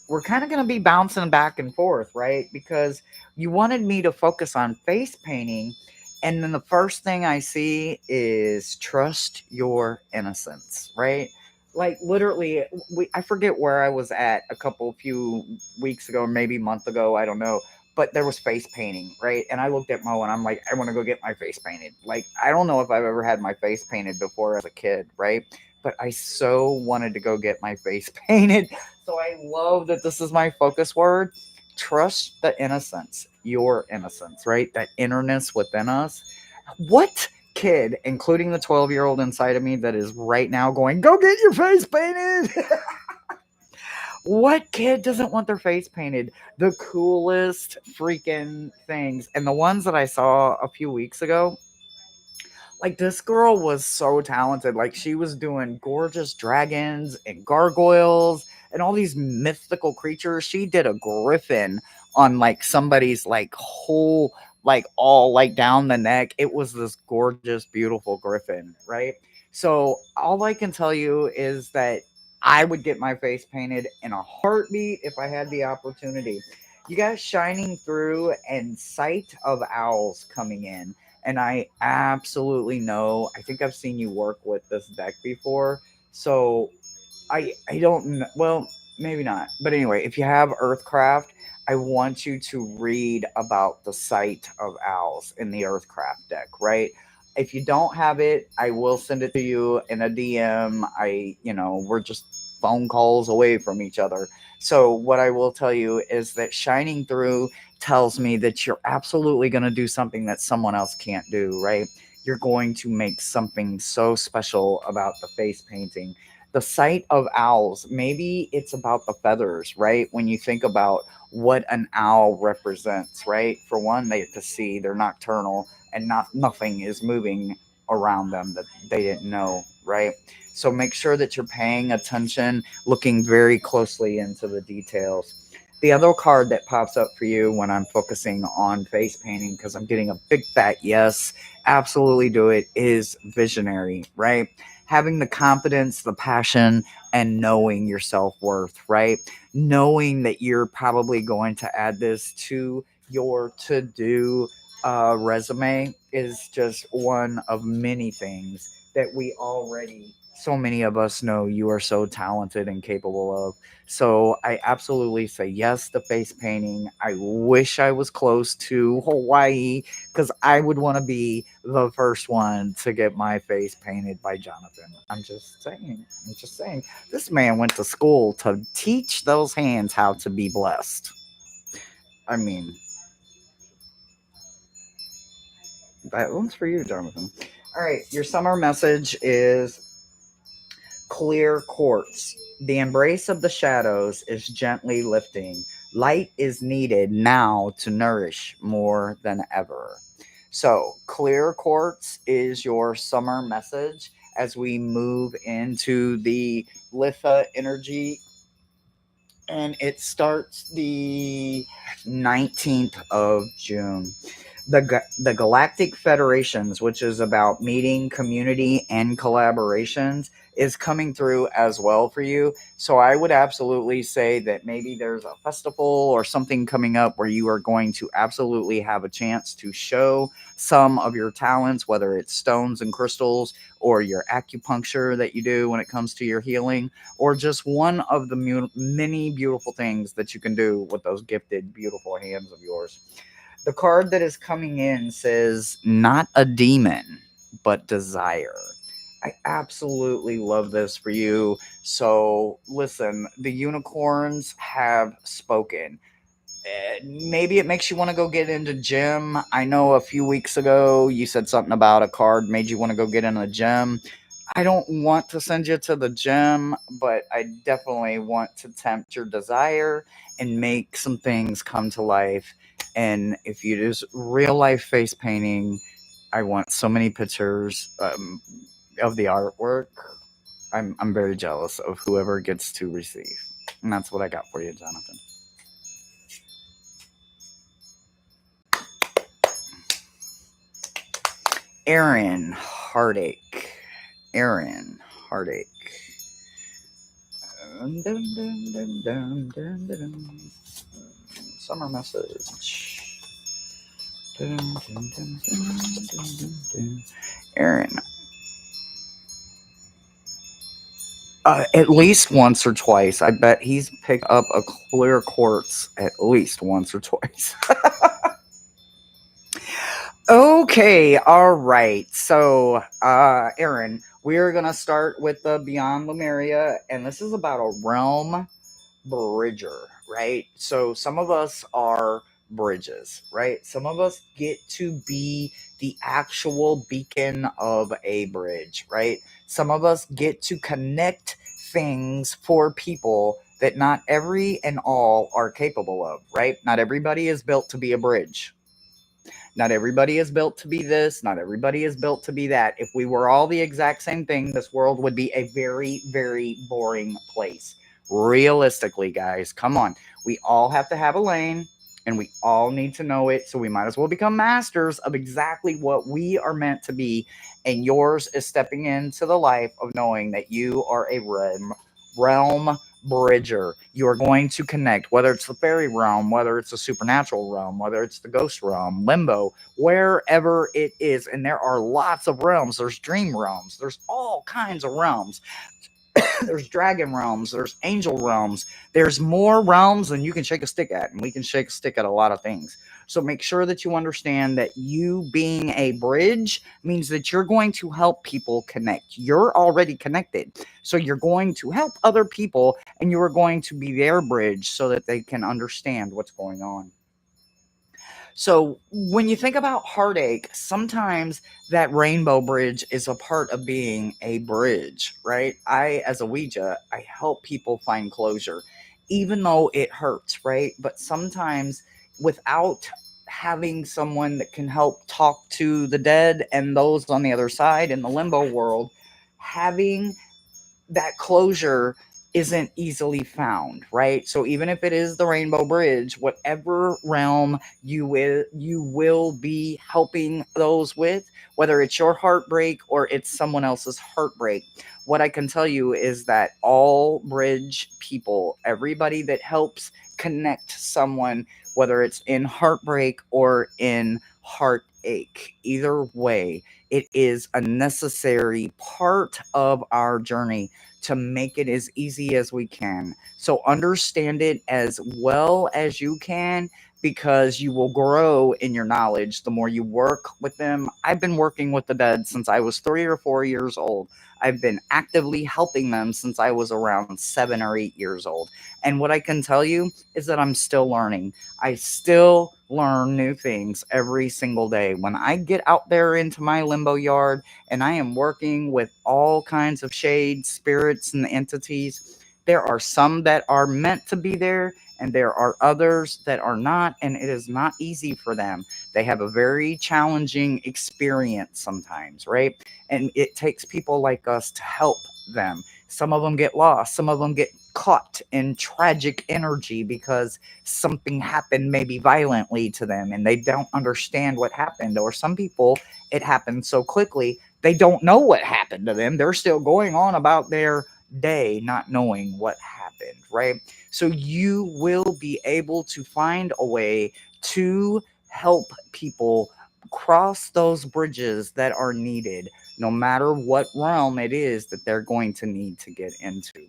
we're kind of going to be bouncing back and forth, right? Because you wanted me to focus on face painting. And then the first thing I see is trust your innocence, right? Like literally, I forget where I was at few weeks ago, maybe a month ago, I don't know. But there was face painting, right? And I looked at Mo and I'm like, I want to go get my face painted. Like, I don't know if I've ever had my face painted before as a kid, right? But I so wanted to go get my face painted. So I love that this is my focus word. Trust the innocence, your innocence, right? That innerness within us. What kid, including the 12-year-old inside of me that is right now going, go get your face painted? What kid doesn't want their face painted? The coolest freaking things. And the ones that I saw a few weeks ago, like this girl was so talented. Like she was doing gorgeous dragons and gargoyles and all these mythical creatures. She did a griffin on like somebody's like whole, like all like down the neck. It was this gorgeous, beautiful griffin, right? So all I can tell you is that I would get my face painted in a heartbeat if I had the opportunity. You guys, shining through and sight of owls coming in, and I absolutely know. I think I've seen you work with this deck before, so I don't know. Well, maybe not. But anyway, if you have Earthcraft, I want you to read about the sight of owls in the Earthcraft deck, right? If you don't have it, I will send it to you in a DM. We're just phone calls away from each other. So what I will tell you is that shining through tells me that you're absolutely going to do something that someone else can't do, right? You're going to make something so special about the face painting. The sight of owls, maybe it's about the feathers, right? When you think about what an owl represents, right? For one, they get to see, they're nocturnal, and nothing is moving around them that they didn't know, right? So make sure that you're paying attention, looking very closely into the details. The other card that pops up for you when I'm focusing on face painting, because I'm getting a big fat yes, absolutely do it, is visionary, right? Having the confidence, the passion, and knowing your self worth, right? Knowing that you're probably going to add this to your to do resume is just one of many things that we already so many of us know you are so talented and capable of. So I absolutely say yes to face painting. I wish I was close to Hawaii because I would want to be the first one to get my face painted by Jonathan. I'm just saying. I'm just saying. This man went to school to teach those hands how to be blessed. I mean, that one's for you, Jonathan. All right, your summer message is clear quartz. The embrace of the shadows is gently lifting. Light is needed now to nourish more than ever. So, clear quartz is your summer message as we move into the Litha energy, and it starts the 19th of June. The Galactic Federations, which is about meeting, community, and collaborations, is coming through as well for you. So I would absolutely say that maybe there's a festival or something coming up where you are going to absolutely have a chance to show some of your talents, whether it's stones and crystals or your acupuncture that you do when it comes to your healing, or just one of the many beautiful things that you can do with those gifted, beautiful hands of yours. The card that is coming in says, not a demon, but desire. I absolutely love this for you. So, listen, the unicorns have spoken. Maybe it makes you want to go get into gym. I know a few weeks ago you said something about a card made you want to go get in the gym. I don't want to send you to the gym, but I definitely want to tempt your desire and make some things come to life. And if you do real life face painting, I want so many pictures of the artwork. I'm very jealous of whoever gets to receive. And that's what I got for you, Jonathan. Aaron Heartache. Aaron Heartache. Dun, dun, dun, dun, dun, dun, dun. Summer message. Dun, dun, dun, dun, dun, dun, dun. Aaron. At least once or twice. I bet he's picked up a clear quartz at least once or twice. Okay, all right. So, Aaron, we're gonna start with the Beyond Lemuria, and this is about a realm bridger, right? So some of us are bridges, right? Some of us get to be the actual beacon of a bridge, right? Some of us get to connect things for people that not every and all are capable of, right? Not everybody is built to be a bridge. Not everybody is built to be this. Not everybody is built to be that. If we were all the exact same thing, this world would be a very, very boring place. Realistically, guys, come on. We all have to have a lane and we all need to know it. So we might as well become masters of exactly what we are meant to be. And yours is stepping into the life of knowing that you are a realm bridger. You are going to connect, whether it's the fairy realm, whether it's the supernatural realm, whether it's the ghost realm, limbo, wherever it is. And there are lots of realms. There's dream realms. There's all kinds of realms. There's dragon realms. There's angel realms. There's more realms than you can shake a stick at. And we can shake a stick at a lot of things. So make sure that you understand that you being a bridge means that you're going to help people connect. You're already connected. So you're going to help other people and you are going to be their bridge so that they can understand what's going on. So when you think about heartache, sometimes that rainbow bridge is a part of being a bridge, right? As a Ouija, I help people find closure, even though it hurts, right? But sometimes without having someone that can help talk to the dead and those on the other side in the limbo world, having that closure isn't easily found, right? So even if it is the rainbow bridge, whatever realm you will be helping those with, whether it's your heartbreak or it's someone else's heartbreak. What I can tell you is that all bridge people, everybody that helps connect someone, whether it's in heartbreak or in heartache, either way, It is a necessary part of our journey to make it as easy as we can. So understand it as well as you can, because you will grow in your knowledge the more you work with them. I've been working with the dead since I was 3 or 4 years old. I've been actively helping them since I was around 7 or 8 years old. And what I can tell you is that I'm still learning. I still learn new things every single day. When I get out there into my limbo yard and I am working with all kinds of shades, spirits, and entities, there are some that are meant to be there, and there are others that are not, and it is not easy for them. They have a very challenging experience sometimes, right? And it takes people like us to help them. Some of them get lost, some of them get caught in tragic energy because something happened maybe violently to them and they don't understand what happened. Or some people, it happened so quickly they don't know what happened to them. They're still going on about their day not knowing what happened, right? So you will be able to find a way to help people cross those bridges that are needed, no matter what realm it is that they're going to need to get into.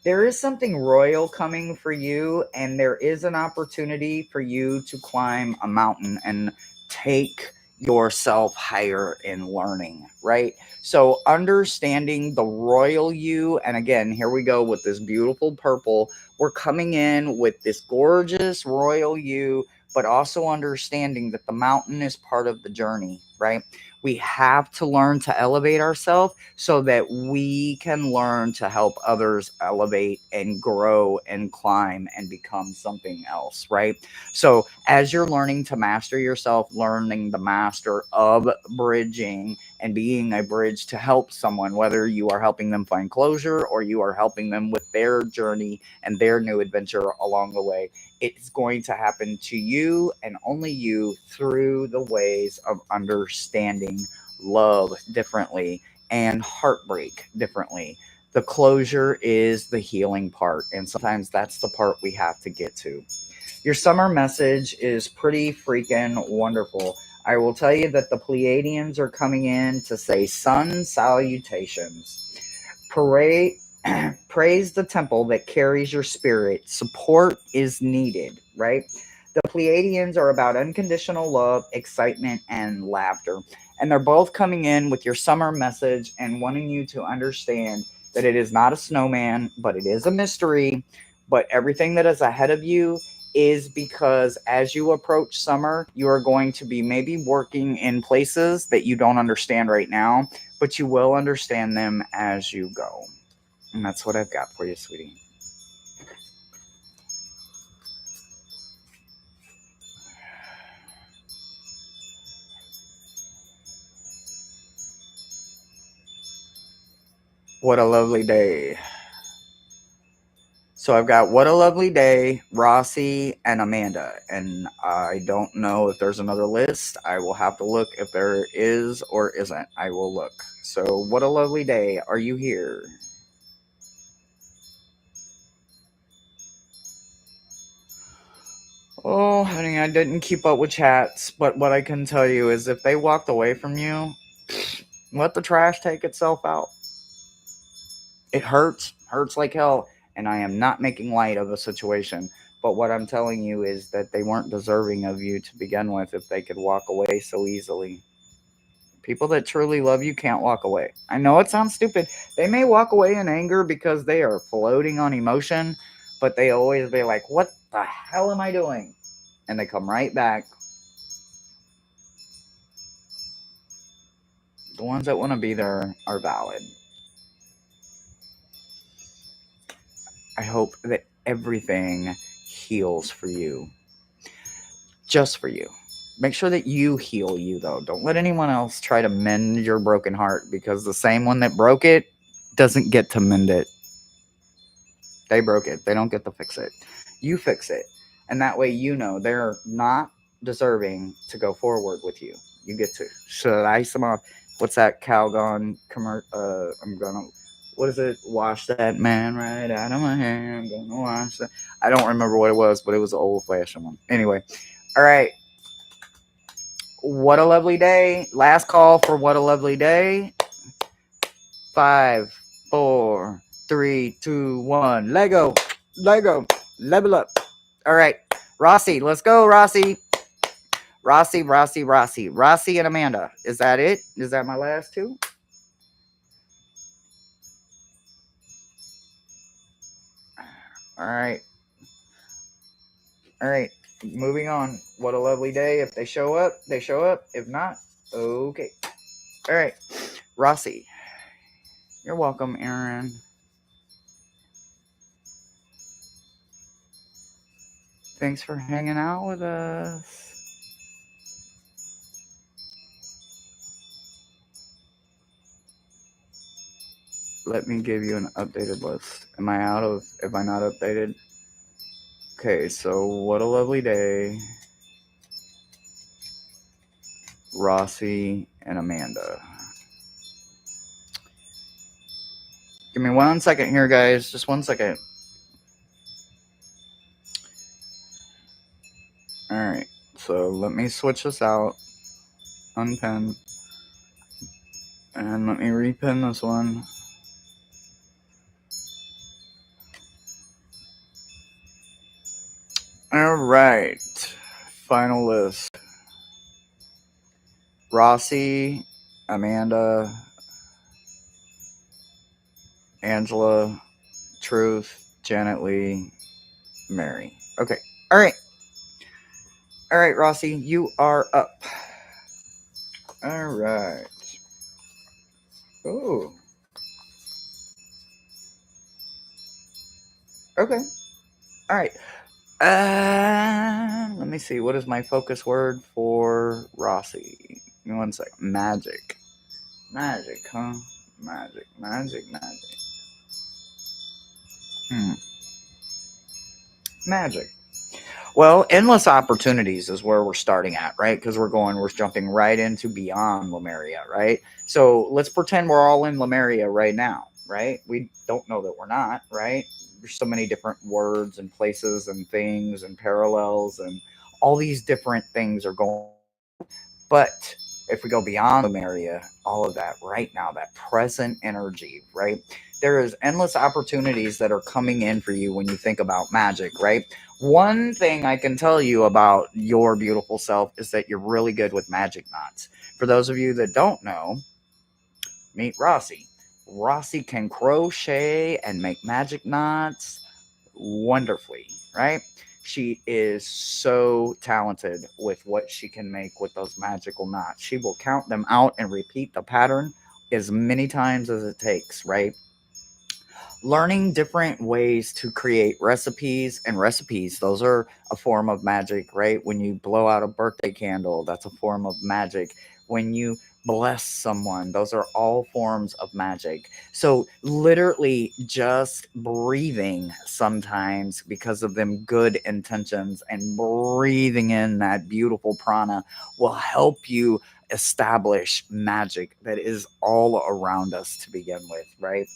There is something royal coming for you, and there is an opportunity for you to climb a mountain and take yourself higher in learning, right? So, understanding the royal you, and again, here we go with this beautiful purple. We're coming in with this gorgeous royal you, but also understanding that the mountain is part of the journey, right? We have to learn to elevate ourselves so that we can learn to help others elevate and grow and climb and become something else, right? So, as you're learning to master yourself, learning the master of bridging and being a bridge to help someone, whether you are helping them find closure or you are helping them with their journey and their new adventure along the way, it's going to happen to you and only you through the ways of understanding love differently and heartbreak differently. The closure is the healing part, and sometimes that's the part we have to get to. Your summer message is pretty freaking wonderful. I will tell you that the Pleiadians are coming in to say sun salutations. Pray, praise the temple that carries your spirit. Support is needed, right? The Pleiadians are about unconditional love, excitement, and laughter. And they're both coming in with your summer message and wanting you to understand that it is not a snowman, but it is a mystery. But everything that is ahead of you is because as you approach summer, you are going to be maybe working in places that you don't understand right now, but you will understand them as you go. And that's what I've got for you, sweetie. What a lovely day. So I've got What a Lovely Day, Rossi, and Amanda. And I don't know if there's another list. I will have to look if there is or isn't. I will look. So, What a Lovely Day. Are you here? Oh, honey, I didn't keep up with chats, but what I can tell you is if they walked away from you, let the trash take itself out. It hurts like hell, and I am not making light of the situation. But what I'm telling you is that they weren't deserving of you to begin with if they could walk away so easily. People that truly love you can't walk away. I know it sounds stupid. They may walk away in anger because they are floating on emotion, but they always be like, "What the hell am I doing?" And they come right back. The ones that want to be there are valid. I hope that everything heals for you. Just for you. Make sure that you heal you, though. Don't let anyone else try to mend your broken heart, because the same one that broke it doesn't get to mend it. They broke it. They don't get to fix it. You fix it. And that way you know they're not deserving to go forward with you. You get to slice them off. What's that Calgon commercial? I'm gonna, what is it? Wash that man right out of my hair. I'm gonna wash that. I don't remember what it was, but it was an old fashioned one. Anyway, all right. What a lovely day. Last call for what a lovely day. 5, 4, 3, 2, 1. Lego. Lego. Level up. All right. Rossi. Let's go, Rossi. Rossi and Amanda. Is that it? Is that my last two? All right. All right. Moving on. What a lovely day. If they show up, they show up. If not, okay. All right. Rossi. You're welcome, Aaron. Thanks for hanging out with us. Let me give you an updated list. Am I not updated? Okay, so what a lovely day. Rossi and Amanda. Give me 1 second here, guys. Just 1 second. All right. So let me switch this out. Unpin. And let me repin this one. All right. Final list. Rossi, Amanda, Angela, Truth, Janet Lee, Mary. Okay. All right. All right, Rossi, you are up. All right. Ooh. Okay. All right. Let me see. What is my focus word for Rossi? Give me 1 second. Magic. Magic, huh? Magic. Magic. Well, endless opportunities is where we're starting at, right? Because we're jumping right into beyond Lemuria, right? So let's pretend we're all in Lemuria right now, right? We don't know that we're not, right? There's so many different words and places and things and parallels and all these different things are going. But if we go beyond Lemuria, all of that right now, that present energy, right? There is endless opportunities that are coming in for you when you think about magic, right? One thing I can tell you about your beautiful self is that you're really good with magic knots. For those of you that don't know, meet Rossi. Rossi can crochet and make magic knots wonderfully, right? She is so talented with what she can make with those magical knots. She will count them out and repeat the pattern as many times as it takes, right? Learning different ways to create recipes, those are a form of magic, right? When you blow out a birthday candle, that's a form of magic. When you bless someone, those are all forms of magic. So literally just breathing sometimes because of them good intentions and breathing in that beautiful prana will help you establish magic that is all around us to begin with, right?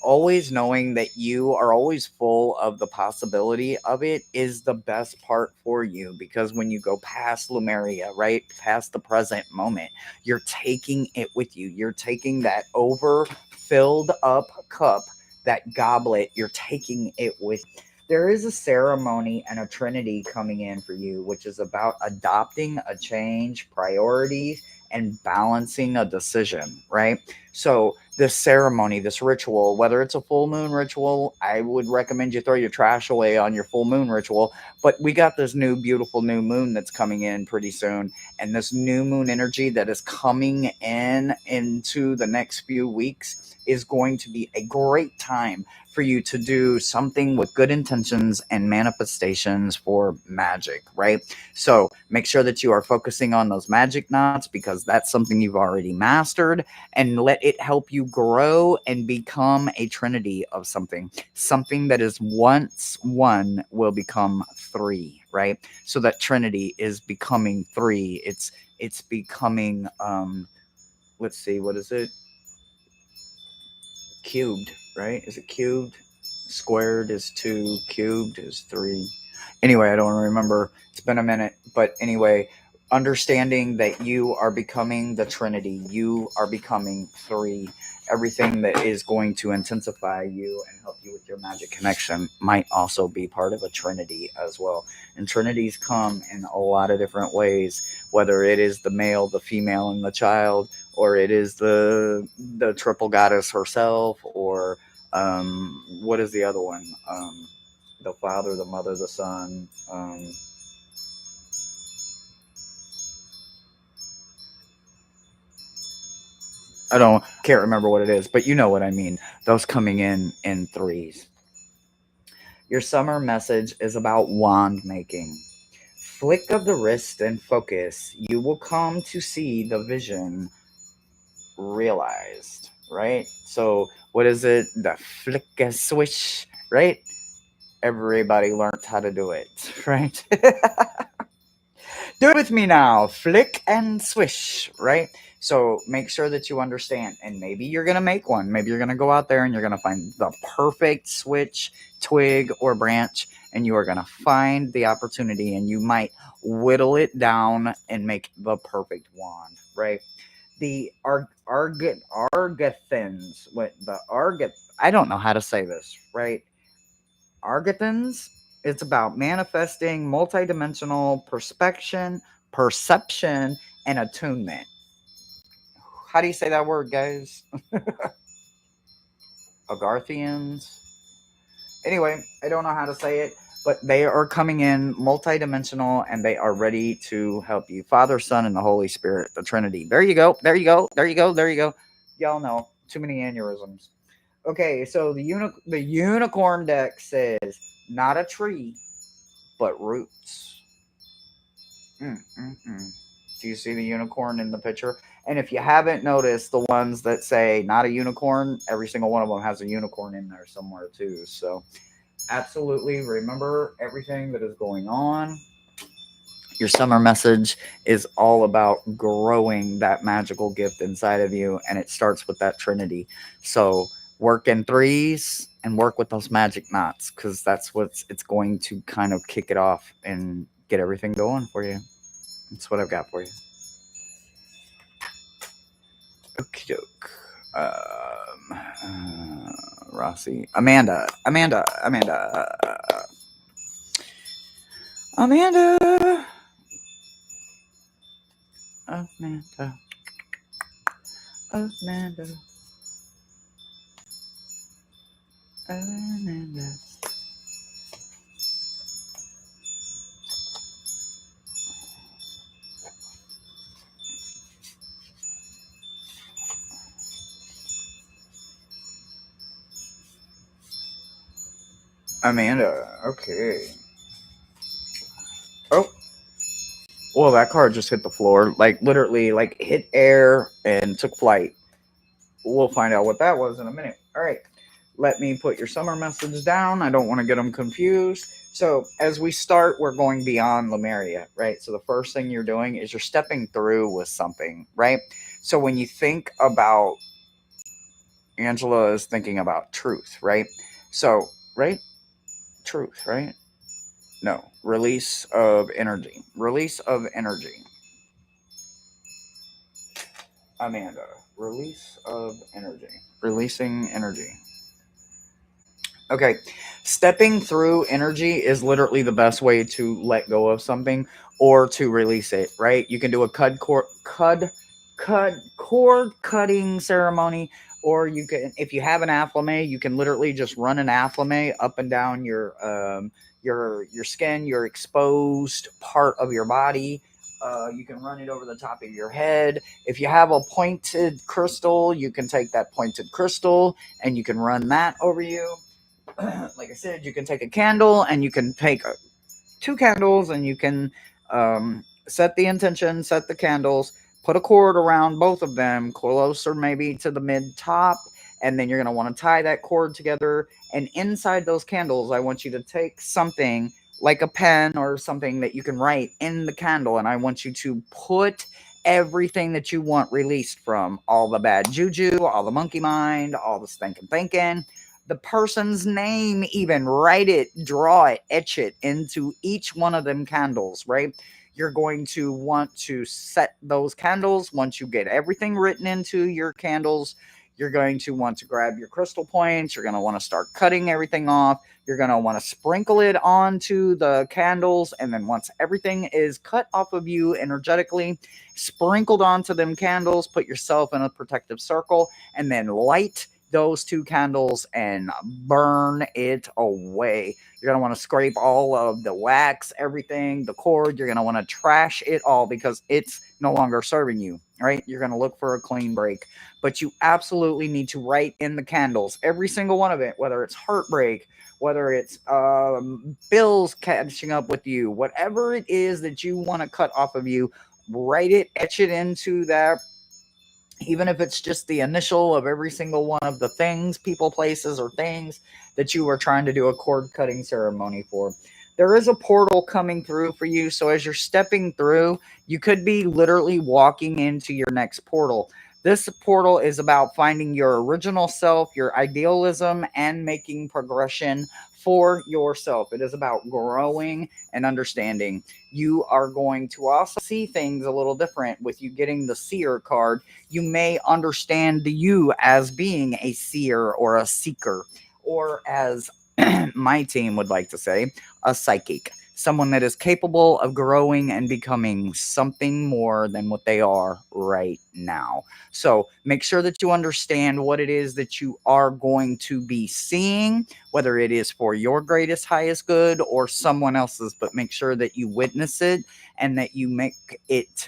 Always knowing that you are always full of the possibility of it is the best part for you, because when you go past Lemuria, right, past the present moment, you're taking it with you. You're taking that over filled up cup, that goblet, you're taking it with. There is a ceremony and a trinity coming in for you, which is about adopting a change, priorities, and balancing a decision, right? So this ceremony, this ritual, whether it's a full moon ritual, I would recommend you throw your trash away on your full moon ritual. But we got this new beautiful new moon that's coming in pretty soon, and this new moon energy that is coming in into the next few weeks is going to be a great time for you to do something with good intentions and manifestations for magic, right? So make sure that you are focusing on those magic knots, because that's something you've already mastered, and let it help you grow and become a trinity of something. Something that is once one will become three, right? So that trinity is becoming three. It's becoming let's see, what is it? Cubed, right? Is it cubed? Squared is 2, cubed is 3. Anyway, I don't remember. It's been a minute, but anyway, understanding that you are becoming the Trinity, you are becoming three. Everything that is going to intensify you and help you with your magic connection might also be part of a Trinity as well. And Trinities come in a lot of different ways, whether it is the male, the female, and the child, or it is the triple goddess herself, or what is the other one? The Father, the Mother, the Son. I can't remember what it is, but you know what I mean. Those coming in threes. Your summer message is about wand making. Flick of the wrist and focus. You will come to see the vision realized, right? So, what is it? The flick and swish, right? Everybody learned how to do it, right? Do it with me now. Flick and swish, right? So make sure that you understand. And maybe you're going to make one. Maybe you're going to go out there and you're going to find the perfect switch, twig, or branch. And you are going to find the opportunity and you might whittle it down and make the perfect wand, right? The Argathans, I don't know how to say this, right? Argathans, it's about manifesting multidimensional perception, and attunement. How do you say that word, guys? Agarthians. Anyway, I don't know how to say it, but they are coming in multidimensional and they are ready to help you. Father, Son, and the Holy Spirit, the Trinity. There you go. There you go. There you go. There you go. Y'all know. Too many aneurysms. Okay, so the unicorn deck says not a tree, but roots. Do you see the unicorn in the picture? And if you haven't noticed, the ones that say not a unicorn, every single one of them has a unicorn in there somewhere too. So absolutely remember everything that is going on. Your summer message is all about growing that magical gift inside of you, and it starts with that Trinity. So work in threes and work with those magic knots, because that's what it's going to kind of kick it off and get everything going for you. That's what I've got for you. Okie doke. Rossi. Amanda. Amanda. Amanda. Okay. Oh. Well, that card just hit the floor. Like, literally, like, hit air and took flight. We'll find out what that was in a minute. All right. Let me put your summer message down. I don't want to get them confused. So, as we start, we're going beyond Lemuria, right? So, the first thing you're doing is you're stepping through with something, right? So, when you think about Angela is thinking about truth, right? So, right? Truth, right? No, release of energy. Release of energy. Amanda, release of energy. Releasing energy. Okay, stepping through energy is literally the best way to let go of something or to release it, right? You can do a cord cutting ceremony, or you can, if you have an afflame, you can literally just run an afflame up and down your skin, your exposed part of your body. You can run it over the top of your head. If you have a pointed crystal, you can take that pointed crystal and you can run that over you. Like I said, you can take a candle and you can take two candles and you can set the intention, set the candles, put a cord around both of them, closer maybe to the mid top, and then you're going to want to tie that cord together. And inside those candles, I want you to take something like a pen or something that you can write in the candle, and I want you to put everything that you want released from all the bad juju, all the monkey mind, all the stinking thinking, the person's name, even write it, draw it, etch it into each one of them candles, right? You're going to want to set those candles. Once you get everything written into your candles, you're going to want to grab your crystal points. You're going to want to start cutting everything off. You're going to want to sprinkle it onto the candles. And then once everything is cut off of you energetically, sprinkled onto them candles, put yourself in a protective circle, and then light those 2 candles and burn it away. You're going to want to scrape all of the wax, everything, the cord. You're going to want to trash it all because it's no longer serving you, right? You're going to look for a clean break. But you absolutely need to write in the candles, every single one of it, whether it's heartbreak, whether it's bills catching up with you, whatever it is that you want to cut off of you, write it, etch it into that. Even if it's just the initial of every single one of the things, people, places, or things that you are trying to do a cord cutting ceremony for. There is a portal coming through for you. So as you're stepping through, you could be literally walking into your next portal. This portal is about finding your original self, your idealism, and making progression for yourself. It is about growing and understanding. You are going to also see things a little different with you getting the seer card. You may understand you as being a seer or a seeker, or as my team would like to say, a psychic. Someone that is capable of growing and becoming something more than what they are right now. So make sure that you understand what it is that you are going to be seeing, whether it is for your greatest, highest good or someone else's, but make sure that you witness it and that you make it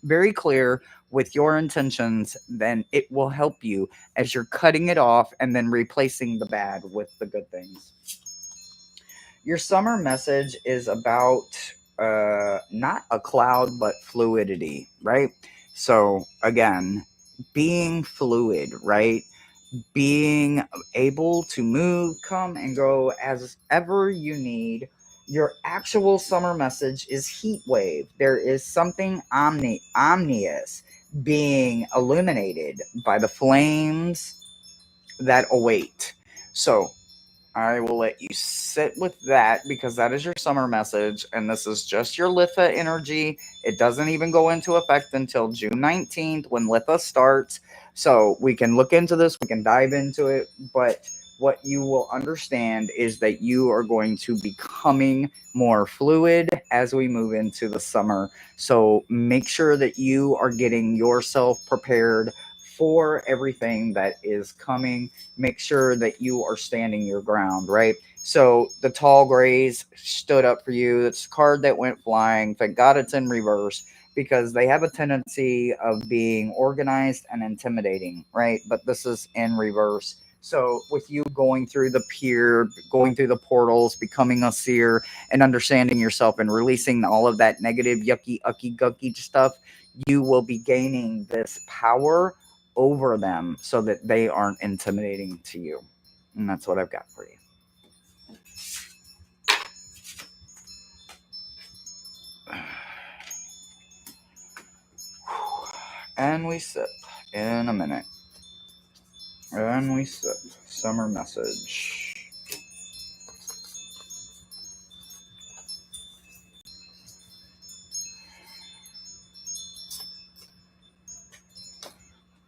very clear with your intentions. Then it will help you as you're cutting it off and then replacing the bad with the good things. Your summer message is about not a cloud, but fluidity, right? So, again, being fluid, right? Being able to move, come, and go as ever you need. Your actual summer message is heat wave. There is something omnious being illuminated by the flames that await. So, I will let you sit with that because that is your summer message, and this is just your Litha energy. It doesn't even go into effect until June 19th when Litha starts. So we can look into this, we can dive into it, but what you will understand is that you are going to be becoming more fluid as we move into the summer. So make sure that you are getting yourself prepared for everything that is coming. Make sure that you are standing your ground, right? So the tall grays stood up for you. It's a card that went flying. Thank God it's in reverse because they have a tendency of being organized and intimidating, right? But this is in reverse. So with you going through the pier, going through the portals, becoming a seer, and understanding yourself and releasing all of that negative, yucky, ucky, gucky stuff, you will be gaining this power over them so that they aren't intimidating to you. And that's what I've got for you. And we sip in a minute. And we sip. Summer message.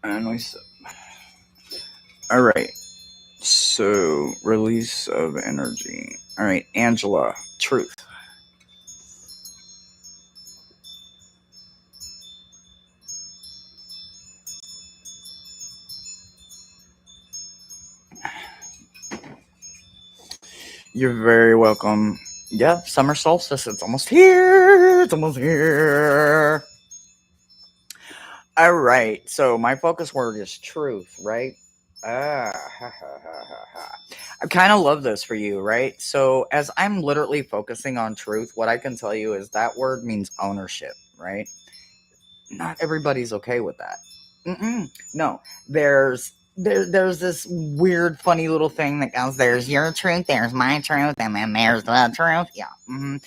And we sip. All right. So, release of energy. All right, Angela, truth. You're very welcome. Yeah, summer solstice. It's almost here. It's almost here. All right. So my focus word is truth, right? Ah, ha, ha, ha, ha, ha. I kind of love this for you, right? So as I'm literally focusing on truth, what I can tell you is that word means ownership, right? Not everybody's okay with that. No, there's this weird, funny little thing that goes. There's your truth, there's my truth, and then there's the truth. Yeah.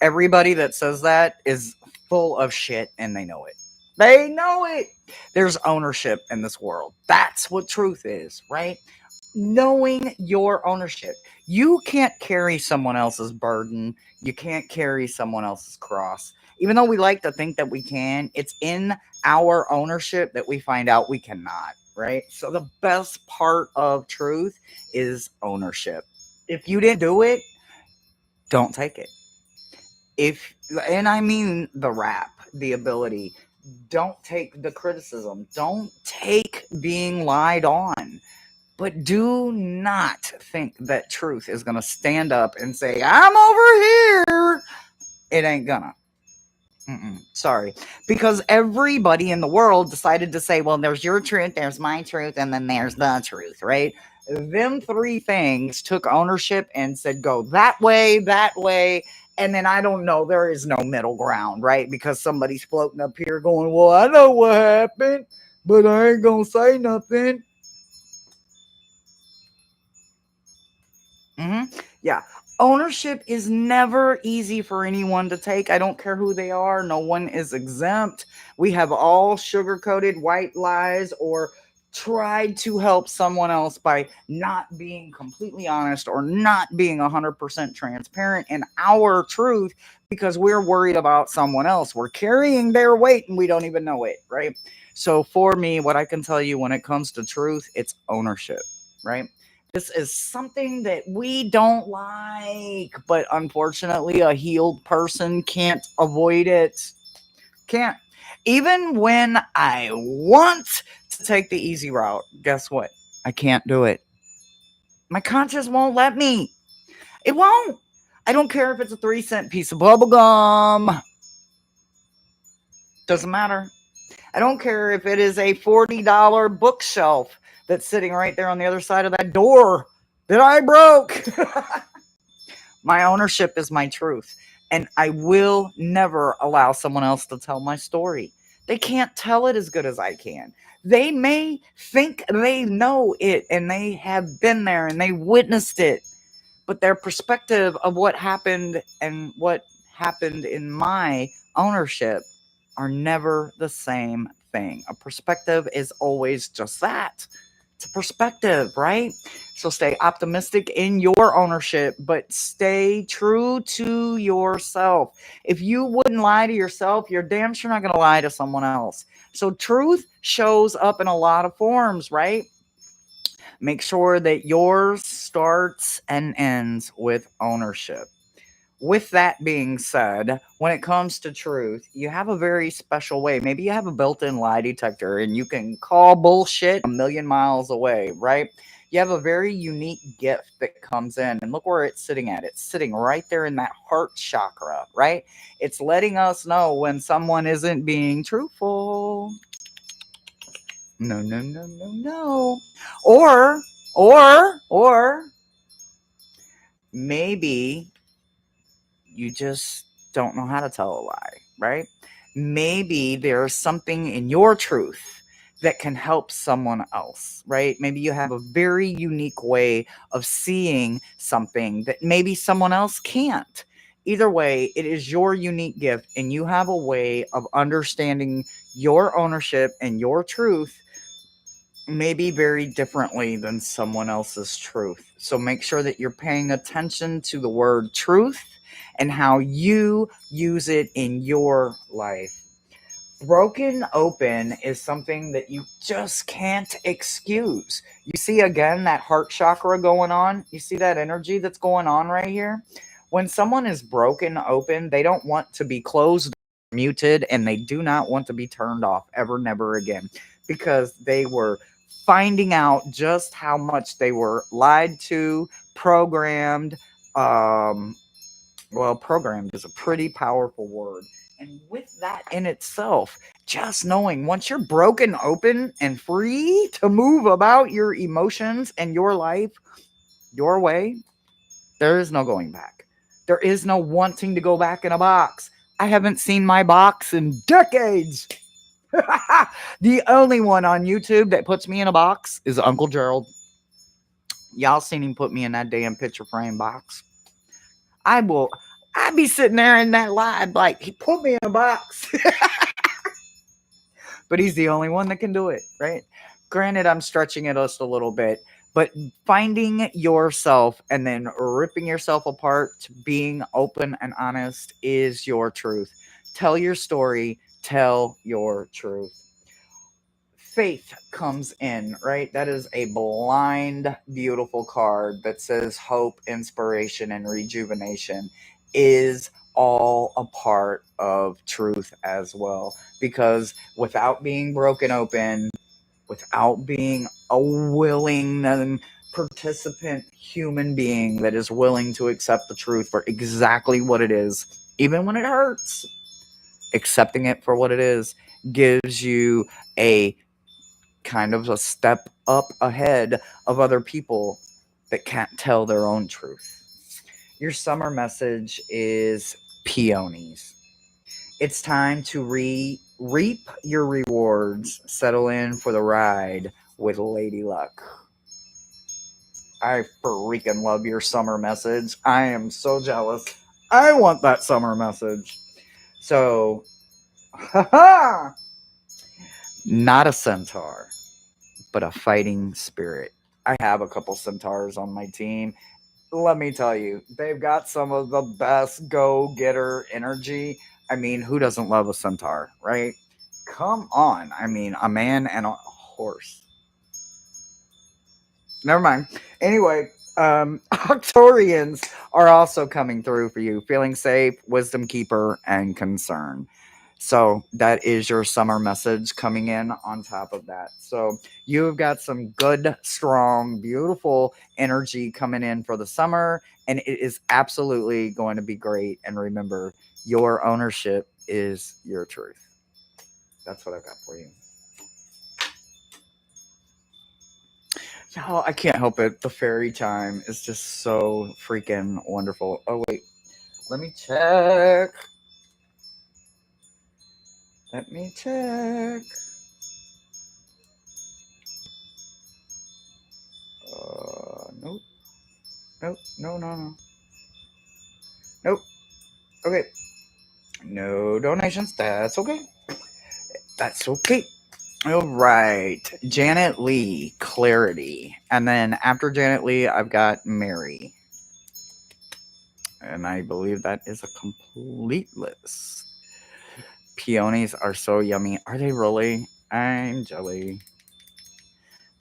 Everybody that says that is full of shit, and they know it. They know it. There's ownership in this world. That's what truth is, right? knowing your ownership. You can't carry someone else's burden. You can't carry someone else's cross. Even though we like to think that we can, it's in our ownership that we find out we cannot, right? So the best part of truth is ownership. If you didn't do it, don't take it. If and I mean the rap, the ability, don't take the criticism. Don't take being lied on. But do not think that truth is going to stand up and say, I'm over here. It ain't gonna. Sorry. Because everybody in the world decided to say, well, there's your truth, there's my truth, and then there's the truth, right? Them three things took ownership and said, go that way, that way. And then I don't know, there is no middle ground, right? Because somebody's floating up here going, well, I know what happened, but I ain't gonna say nothing. Yeah. Ownership is never easy for anyone to take. I don't care who they are. No one is exempt. We have all sugar coated white lies or tried to help someone else by not being completely honest or not being 100% transparent in our truth because we're worried about someone else. We're carrying their weight and we don't even know it, right? So, for me, what I can tell you when it comes to truth, it's ownership, right? This is something that we don't like, but unfortunately, a healed person can't avoid it. Can't. Even when I want to take the easy route, guess what? I can't do it. My conscience won't let me. It won't. I don't care if it's a 3-cent piece of bubble gum. Doesn't matter. I don't care if it is a $40 bookshelf that's sitting right there on the other side of that door that I broke. My ownership is my truth. And I will never allow someone else to tell my story. They can't tell it as good as I can. They may think they know it and they have been there and they witnessed it, but their perspective of what happened and what happened in my ownership are never the same thing. A perspective is always just that. It's a perspective, right? So stay optimistic in your ownership, but stay true to yourself. If you wouldn't lie to yourself, you're damn sure not going to lie to someone else. So truth shows up in a lot of forms, right? Make sure that yours starts and ends with ownership. With that being said, when it comes to truth, you have a very special way. Maybe you have a built in lie detector and you can call bullshit a million miles away, right? You have a very unique gift that comes in, and look where it's sitting at. It's sitting right there in that heart chakra, right? It's letting us know when someone isn't being truthful. No, no, no, no, no. Or maybe you just don't know how to tell a lie, right? Maybe there's something in your truth that can help someone else, right? Maybe you have a very unique way of seeing something that maybe someone else can't. Either way, it is your unique gift, and you have a way of understanding your ownership and your truth maybe very differently than someone else's truth. So make sure that you're paying attention to the word truth and how you use it in your life. Broken open is something that you just can't excuse. You see, again, that heart chakra going on? You see that energy that's going on right here? When someone is broken open, they don't want to be closed, muted, and they do not want to be turned off ever, never again, because they were finding out just how much they were lied to, programmed. Well, programmed is a pretty powerful word. And with that in itself, just knowing once you're broken open and free to move about your emotions and your life your way, there is no going back. There is no wanting to go back in a box. I haven't seen my box in decades. The only one on YouTube that puts me in a box is Uncle Gerald. Y'all seen him put me in that damn picture frame box. I'd be sitting there in that live like, he put me in a box. But he's the only one that can do it, right? Granted, I'm stretching it just a little bit, But finding yourself and then ripping yourself apart to being open and honest is your truth. Tell your story, tell your truth. Faith comes in, right? That is a blind, beautiful card that says hope, inspiration, and rejuvenation is all a part of truth as well. Because without being broken open, without being a willing and participant human being that is willing to accept the truth for exactly what it is, even when it hurts, accepting it for what it is gives you a kind of a step up ahead of other people that can't tell their own truth. Your summer message is peonies. It's time to reap your rewards. Settle in for the ride with Lady Luck. I freaking love your summer message. I am so jealous. I want that summer message. So, haha! Not a centaur, but a fighting spirit. I have a couple centaurs on my team. Let me tell you, they've got some of the best go-getter energy. I mean, who doesn't love a centaur, right? Come on. I mean, a man and a horse. Never mind. Anyway, Octorians are also coming through for you, feeling safe, wisdom keeper, and concern. So that is your summer message coming in on top of that. So you've got some good, strong, beautiful energy coming in for the summer, and it is absolutely going to be great. And remember, your ownership is your truth. That's what I've got for you. Y'all, I can't help it. The fairy chime is just so freaking wonderful. Oh, wait. Let me check. Let me check. Nope. Nope. No, no, no. Nope. Okay. No donations. That's okay. That's okay. All right. Janet Lee, Clarity. And then after Janet Lee, I've got Mary. And I believe that is a complete list. Peonies are so yummy. Are they really? I'm jelly.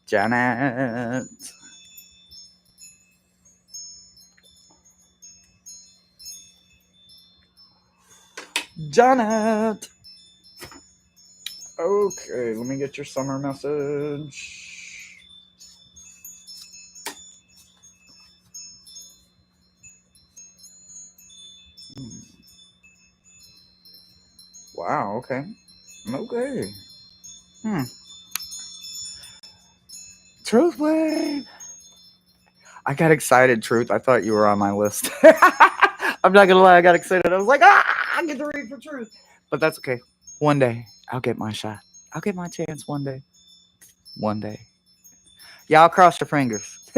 Janet. Janet. Okay, let me get your summer message. Wow, okay. Okay. Truth Wave. I got excited, Truth. I thought you were on my list. I'm not gonna lie, I got excited. I was like, I get to read for Truth. But that's okay. One day, I'll get my shot. I'll get my chance one day. One day. Y'all cross your fingers.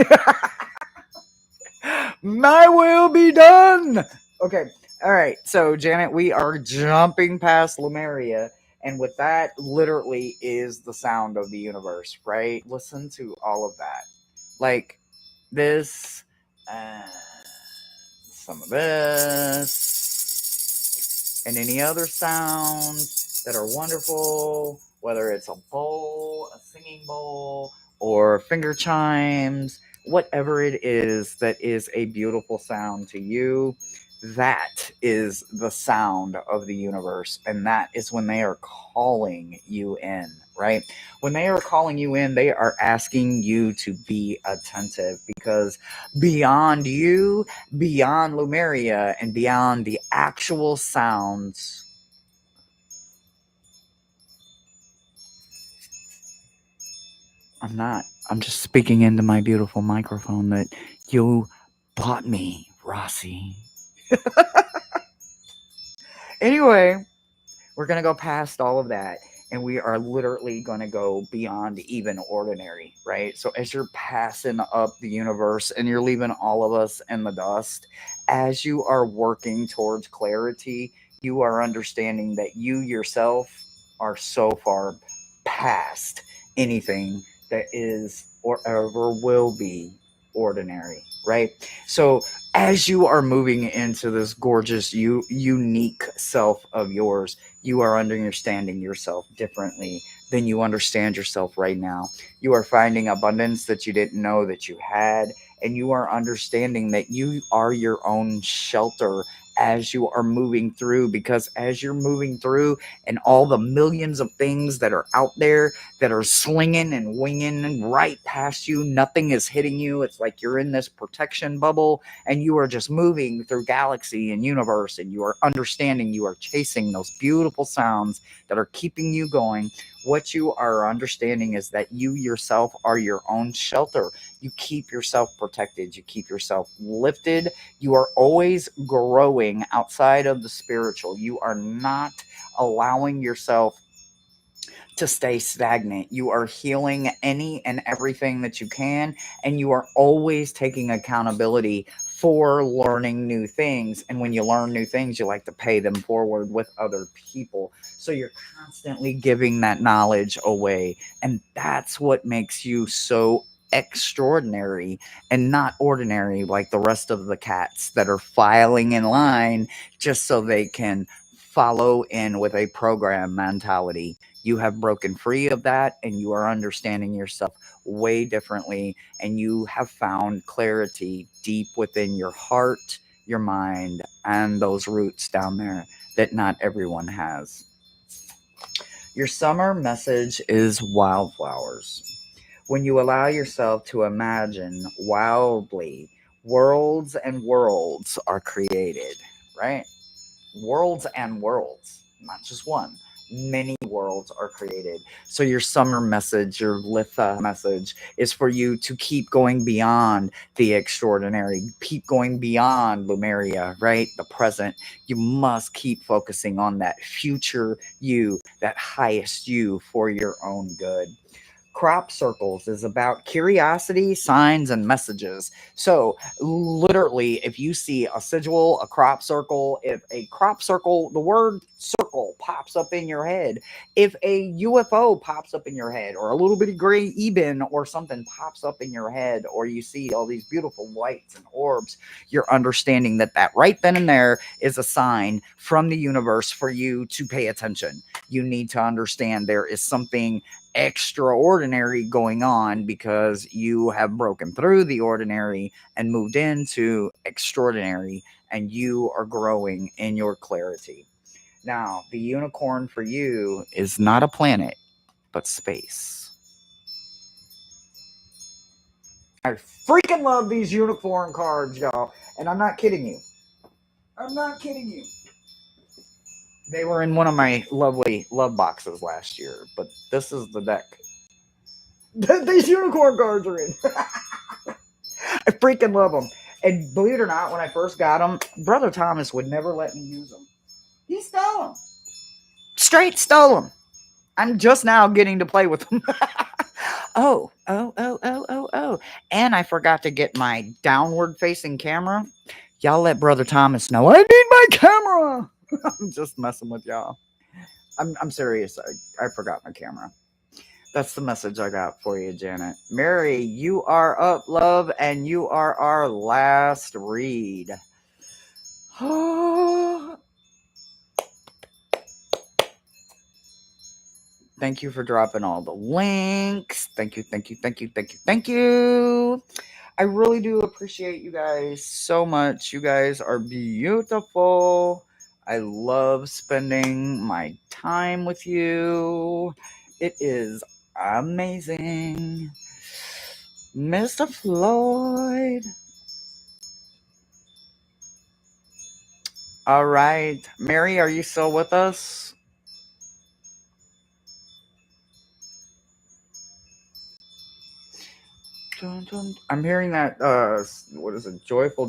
My will be done. Okay. All right. So, Janet, we are jumping past Lemuria. And with that, literally is the sound of the universe, right? Listen to all of that. Like this, some of this, and any other sounds that are wonderful, whether it's a bowl, a singing bowl, or finger chimes, whatever it is that is a beautiful sound to you, that is the sound of the universe. And that is when they are calling you in, right? When they are calling you in, they are asking you to be attentive because beyond you, beyond Lumeria, and beyond the actual sounds, I'm just speaking into my beautiful microphone that you bought me, Rossi. Anyway, we're going to go past all of that and we are literally going to go beyond even ordinary, right? So as you're passing up the universe and you're leaving all of us in the dust, as you are working towards clarity, you are understanding that you yourself are so far past anything that is or ever will be ordinary, right? So as you are moving into this gorgeous, unique self of yours, you are understanding yourself differently than you understand yourself right now. You are finding abundance that you didn't know that you had, and you are understanding that you are your own shelter as you are moving through, because as you're moving through and all the millions of things that are out there that are slinging and winging right past you, nothing is hitting you. It's like you're in this protection bubble and you are just moving through galaxy and universe, and you are understanding, you are chasing those beautiful sounds that are keeping you going. What you are understanding is that you yourself are your own shelter. You keep yourself protected, you keep yourself lifted. You are always growing outside of the spiritual. You are not allowing yourself to stay stagnant. You are healing any and everything that you can, and you are always taking accountability for learning new things. And when you learn new things, you like to pay them forward with other people. So you're constantly giving that knowledge away. And that's what makes you so extraordinary and not ordinary like the rest of the cats that are filing in line just so they can follow in with a program mentality. You have broken free of that, and you are understanding yourself way differently, and you have found clarity deep within your heart, your mind, and those roots down there that not everyone has. Your summer message is wildflowers. When you allow yourself to imagine wildly, worlds and worlds are created, right? Worlds and worlds, not just one. Many worlds are created. So your summer message, your Litha message, is for you to keep going beyond the extraordinary, keep going beyond Lumeria, right? The present. You must keep focusing on that future you, that highest you for your own good. Crop circles is about curiosity, signs, and messages. So, literally, if you see a sigil, a crop circle, if a crop circle, the word circle pops up in your head, if a UFO pops up in your head, or a little bitty gray eben or something pops up in your head, or you see all these beautiful lights and orbs, you're understanding that that right then and there is a sign from the universe for you to pay attention. You need to understand there is something extraordinary going on because you have broken through the ordinary and moved into extraordinary, and you are growing in your clarity. Now, the unicorn for you is not a planet, but space. I freaking love these unicorn cards, y'all. And I'm not kidding you. I'm not kidding you. They were in one of my lovely love boxes last year, but this is the deck. These unicorn cards are in. I freaking love them. And believe it or not, when I first got them, Brother Thomas would never let me use them. He stole them. Straight stole them. I'm just now getting to play with them. Oh. And I forgot to get my downward facing camera. Y'all let Brother Thomas know I need my camera. I'm just messing with y'all. I'm serious. I forgot my camera. That's the message I got for you, Janet. Mary, you are up, love, and you are our last read. Thank you for dropping all the links. Thank you. I really do appreciate you guys so much. You guys are beautiful. I love spending my time with you. It is amazing. Mr. Floyd. All right. Mary, are you still with us? I'm hearing that what is it? Joyful.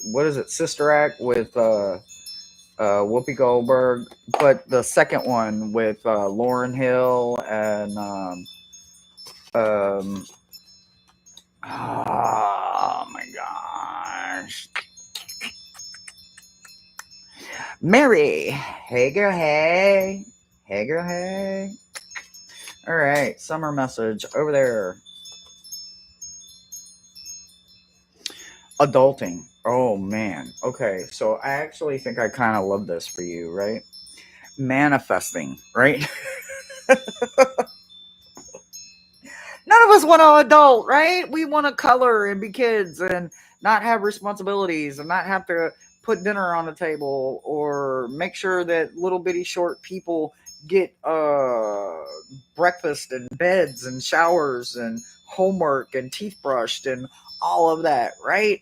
What is it? Sister Act with Whoopi Goldberg, but the second one with Lauryn Hill and um oh my gosh. Mary. Hey girl, hey. Hey girl, hey. All right, summer message over there. Adulting. Oh man. Okay. So I actually think I kind of love this for you, right? Manifesting, right? None of us want to adult, right? We want to color and be kids and not have responsibilities and not have to put dinner on the table or make sure that little bitty short people get breakfast and beds and showers and homework and teeth brushed and all of that, right?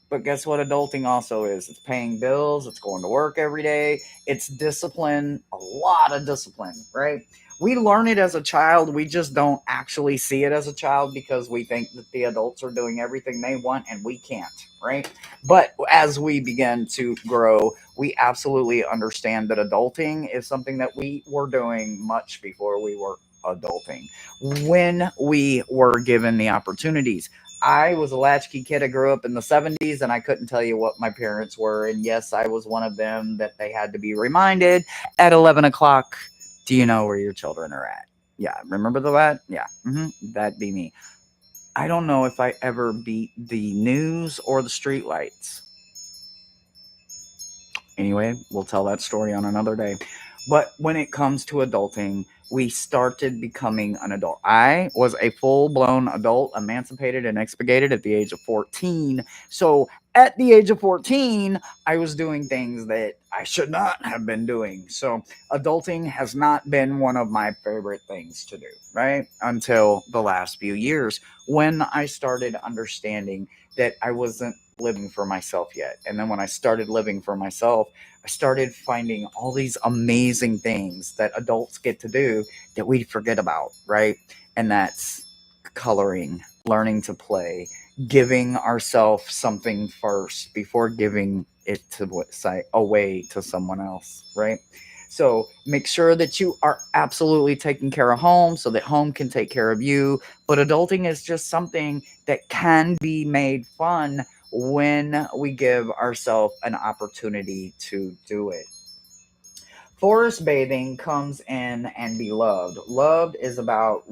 But guess what adulting also is? It's paying bills, it's going to work every day, it's discipline, a lot of discipline, right? We learn it as a child, we just don't actually see it as a child because we think that the adults are doing everything they want and we can't, right? But as we begin to grow, we absolutely understand that adulting is something that we were doing much before we were adulting when we were given the opportunities. I was a latchkey kid. I grew up in the 70s and I couldn't tell you what my parents were. And yes, I was one of them that they had to be reminded at 11 o'clock. Do you know where your children are at? Yeah. Remember that? Yeah. That'd be me. I don't know if I ever beat the news or the street lights. Anyway, we'll tell that story on another day. But when it comes to adulting, we started becoming an adult. I was a full blown adult, emancipated and expurgated at the age of 14. So at the age of 14, I was doing things that I should not have been doing. So adulting has not been one of my favorite things to do, right? Until the last few years when I started understanding that I wasn't living for myself yet. And then when I started living for myself, I started finding all these amazing things that adults get to do that we forget about, right? And that's coloring, learning to play, giving ourselves something first before giving it to say away to someone else, right? So make sure that you are absolutely taking care of home so that home can take care of you. But adulting is just something that can be made fun when we give ourselves an opportunity to do it. Forest bathing comes in and be loved. Loved is about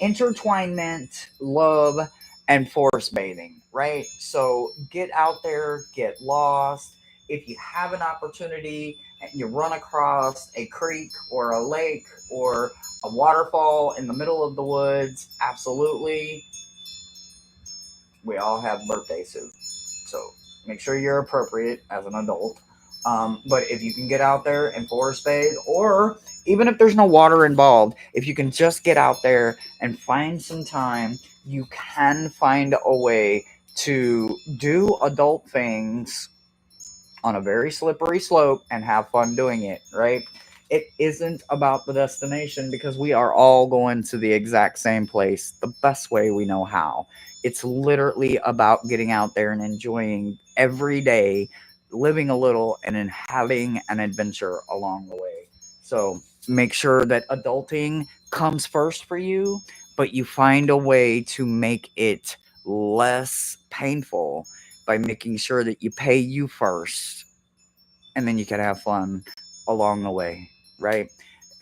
intertwinement, love, and forest bathing, right? So get out there, get lost. If you have an opportunity and you run across a creek or a lake or a waterfall in the middle of the woods, absolutely, we all have birthday suits. So make sure you're appropriate as an adult. But if you can get out there and forest bathe, or even if there's no water involved, if you can just get out there and find some time, you can find a way to do adult things on a very slippery slope and have fun doing it, right? It isn't about the destination because we are all going to the exact same place the best way we know how. It's literally about getting out there and enjoying every day, living a little, and then having an adventure along the way. So make sure that adulting comes first for you, but you find a way to make it less painful by making sure that you pay you first and then you can have fun along the way, right?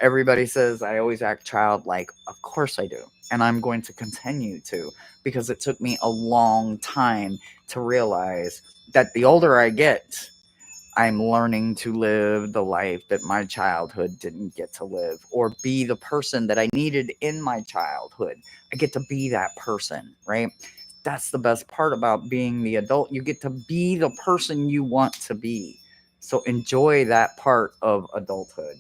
Everybody says I always act childlike. Of course I do. And I'm going to continue to because it took me a long time to realize that the older I get, I'm learning to live the life that my childhood didn't get to live or be the person that I needed in my childhood. I get to be that person, right? That's the best part about being the adult. You get to be the person you want to be. So enjoy that part of adulthood.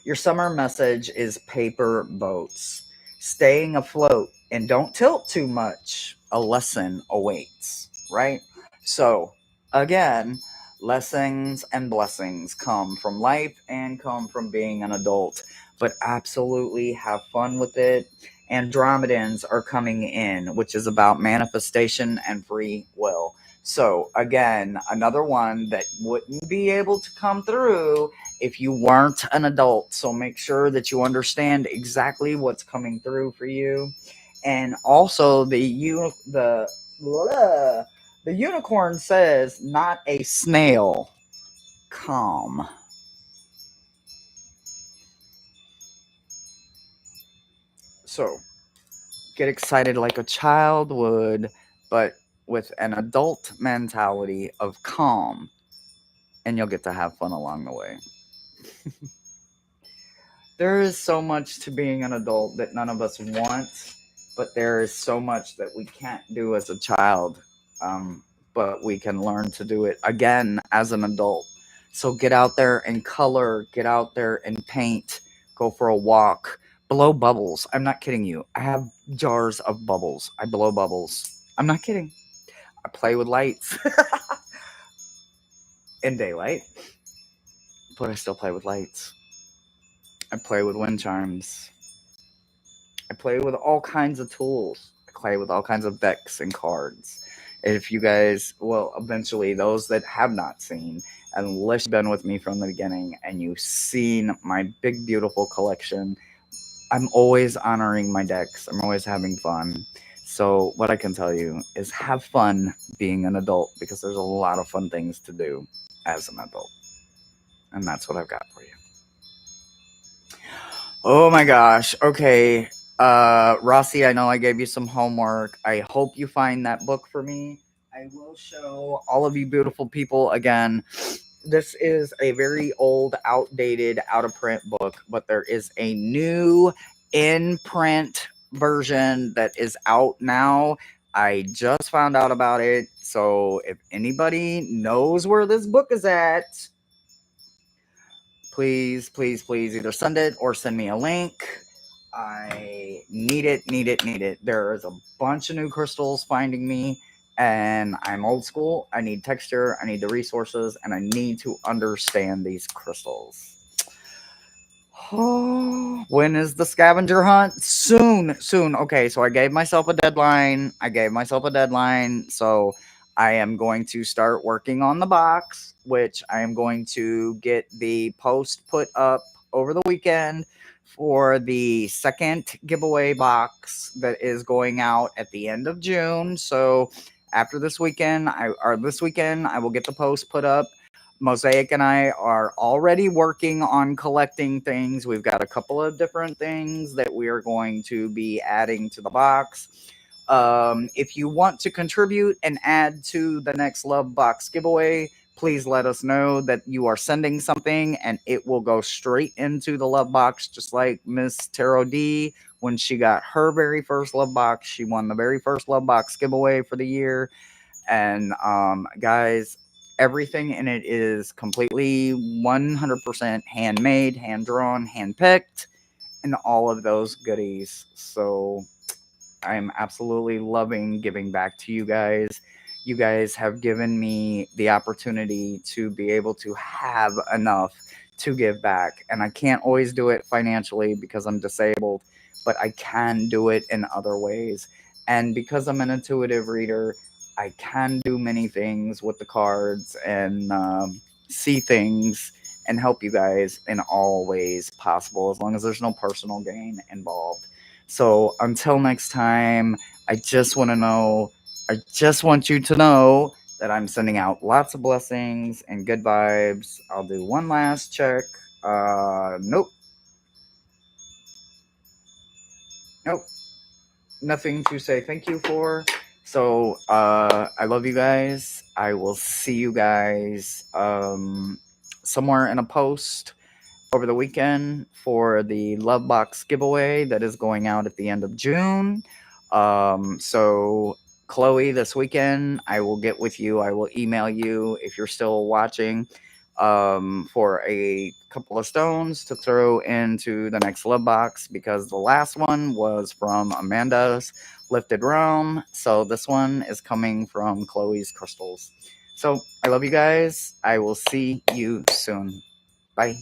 Your summer message is paper boats. Staying afloat and don't tilt too much. A lesson awaits, right? So, again, lessons and blessings come from life and come from being an adult, but absolutely have fun with it. Andromedans are coming in, which is about manifestation and free will. So, again, another one that wouldn't be able to come through if you weren't an adult. So make sure that you understand exactly what's coming through for you. And also the unicorn says not a snail. Calm. So get excited like a child would, but with an adult mentality of calm, and you'll get to have fun along the way. There is so much to being an adult that none of us want, but there is so much that we can't do as a child, but we can learn to do it again as an adult. So get out there and color, get out there and paint, go for a walk, blow bubbles. I'm not kidding you. I have jars of bubbles. I blow bubbles. I'm not kidding. I play with lights in daylight, but I still play with lights. I play with wind chimes. I play with all kinds of tools. I play with all kinds of decks and cards. If you guys, well, eventually, those that have not seen, unless you've been with me from the beginning and you've seen my big, beautiful collection, I'm always honoring my decks. I'm always having fun. So, what I can tell you is have fun being an adult because there's a lot of fun things to do as an adult. And that's what I've got for you. Oh my gosh. Okay. Rossi, I know I gave you some homework. I hope you find that book for me. I will show all of you beautiful people again. This is a very old, outdated, out of print book, but there is a new in print version that is out now. I just found out about it. So if anybody knows where this book is at, please either send it or send me a link. I need it. There is a bunch of new crystals finding me, and I'm old school. I need texture, I need the resources, and I need to understand these crystals. Oh, when is the scavenger hunt? Soon. Okay, so I gave myself a deadline. So I am going to start working on the box, which I am going to get the post put up over the weekend for the second giveaway box that is going out at the end of June. So after this weekend, I will get the post put up. Mosaic and I are already working on collecting things. We've got a couple of different things that we are going to be adding to the box. If you want to contribute and add to the next Love Box giveaway, please let us know that you are sending something and it will go straight into the Love Box, just like Miss Tarot D. When she got her very first Love Box, she won the very first Love Box giveaway for the year. And guys, everything in it is completely 100% handmade, hand drawn, hand picked, and all of those goodies. So I'm absolutely loving giving back to you guys. You guys have given me the opportunity to be able to have enough to give back. And I can't always do it financially because I'm disabled, but I can do it in other ways. And because I'm an intuitive reader, I can do many things with the cards and see things and help you guys in all ways possible, as long as there's no personal gain involved. So until next time, I just want you to know that I'm sending out lots of blessings and good vibes. I'll do one last check. Nope. Nothing to say thank you for. So I love you guys. I will see you guys somewhere in a post over the weekend for the Love Box giveaway that is going out at the end of June. So Chloe, this weekend I will get with you. I will email you if you're still watching for a couple of stones to throw into the next Love Box, because the last one was from Amanda's Lifted Realm. So this one is coming from Chloe's crystals. So I love you guys. I will see you soon. Bye.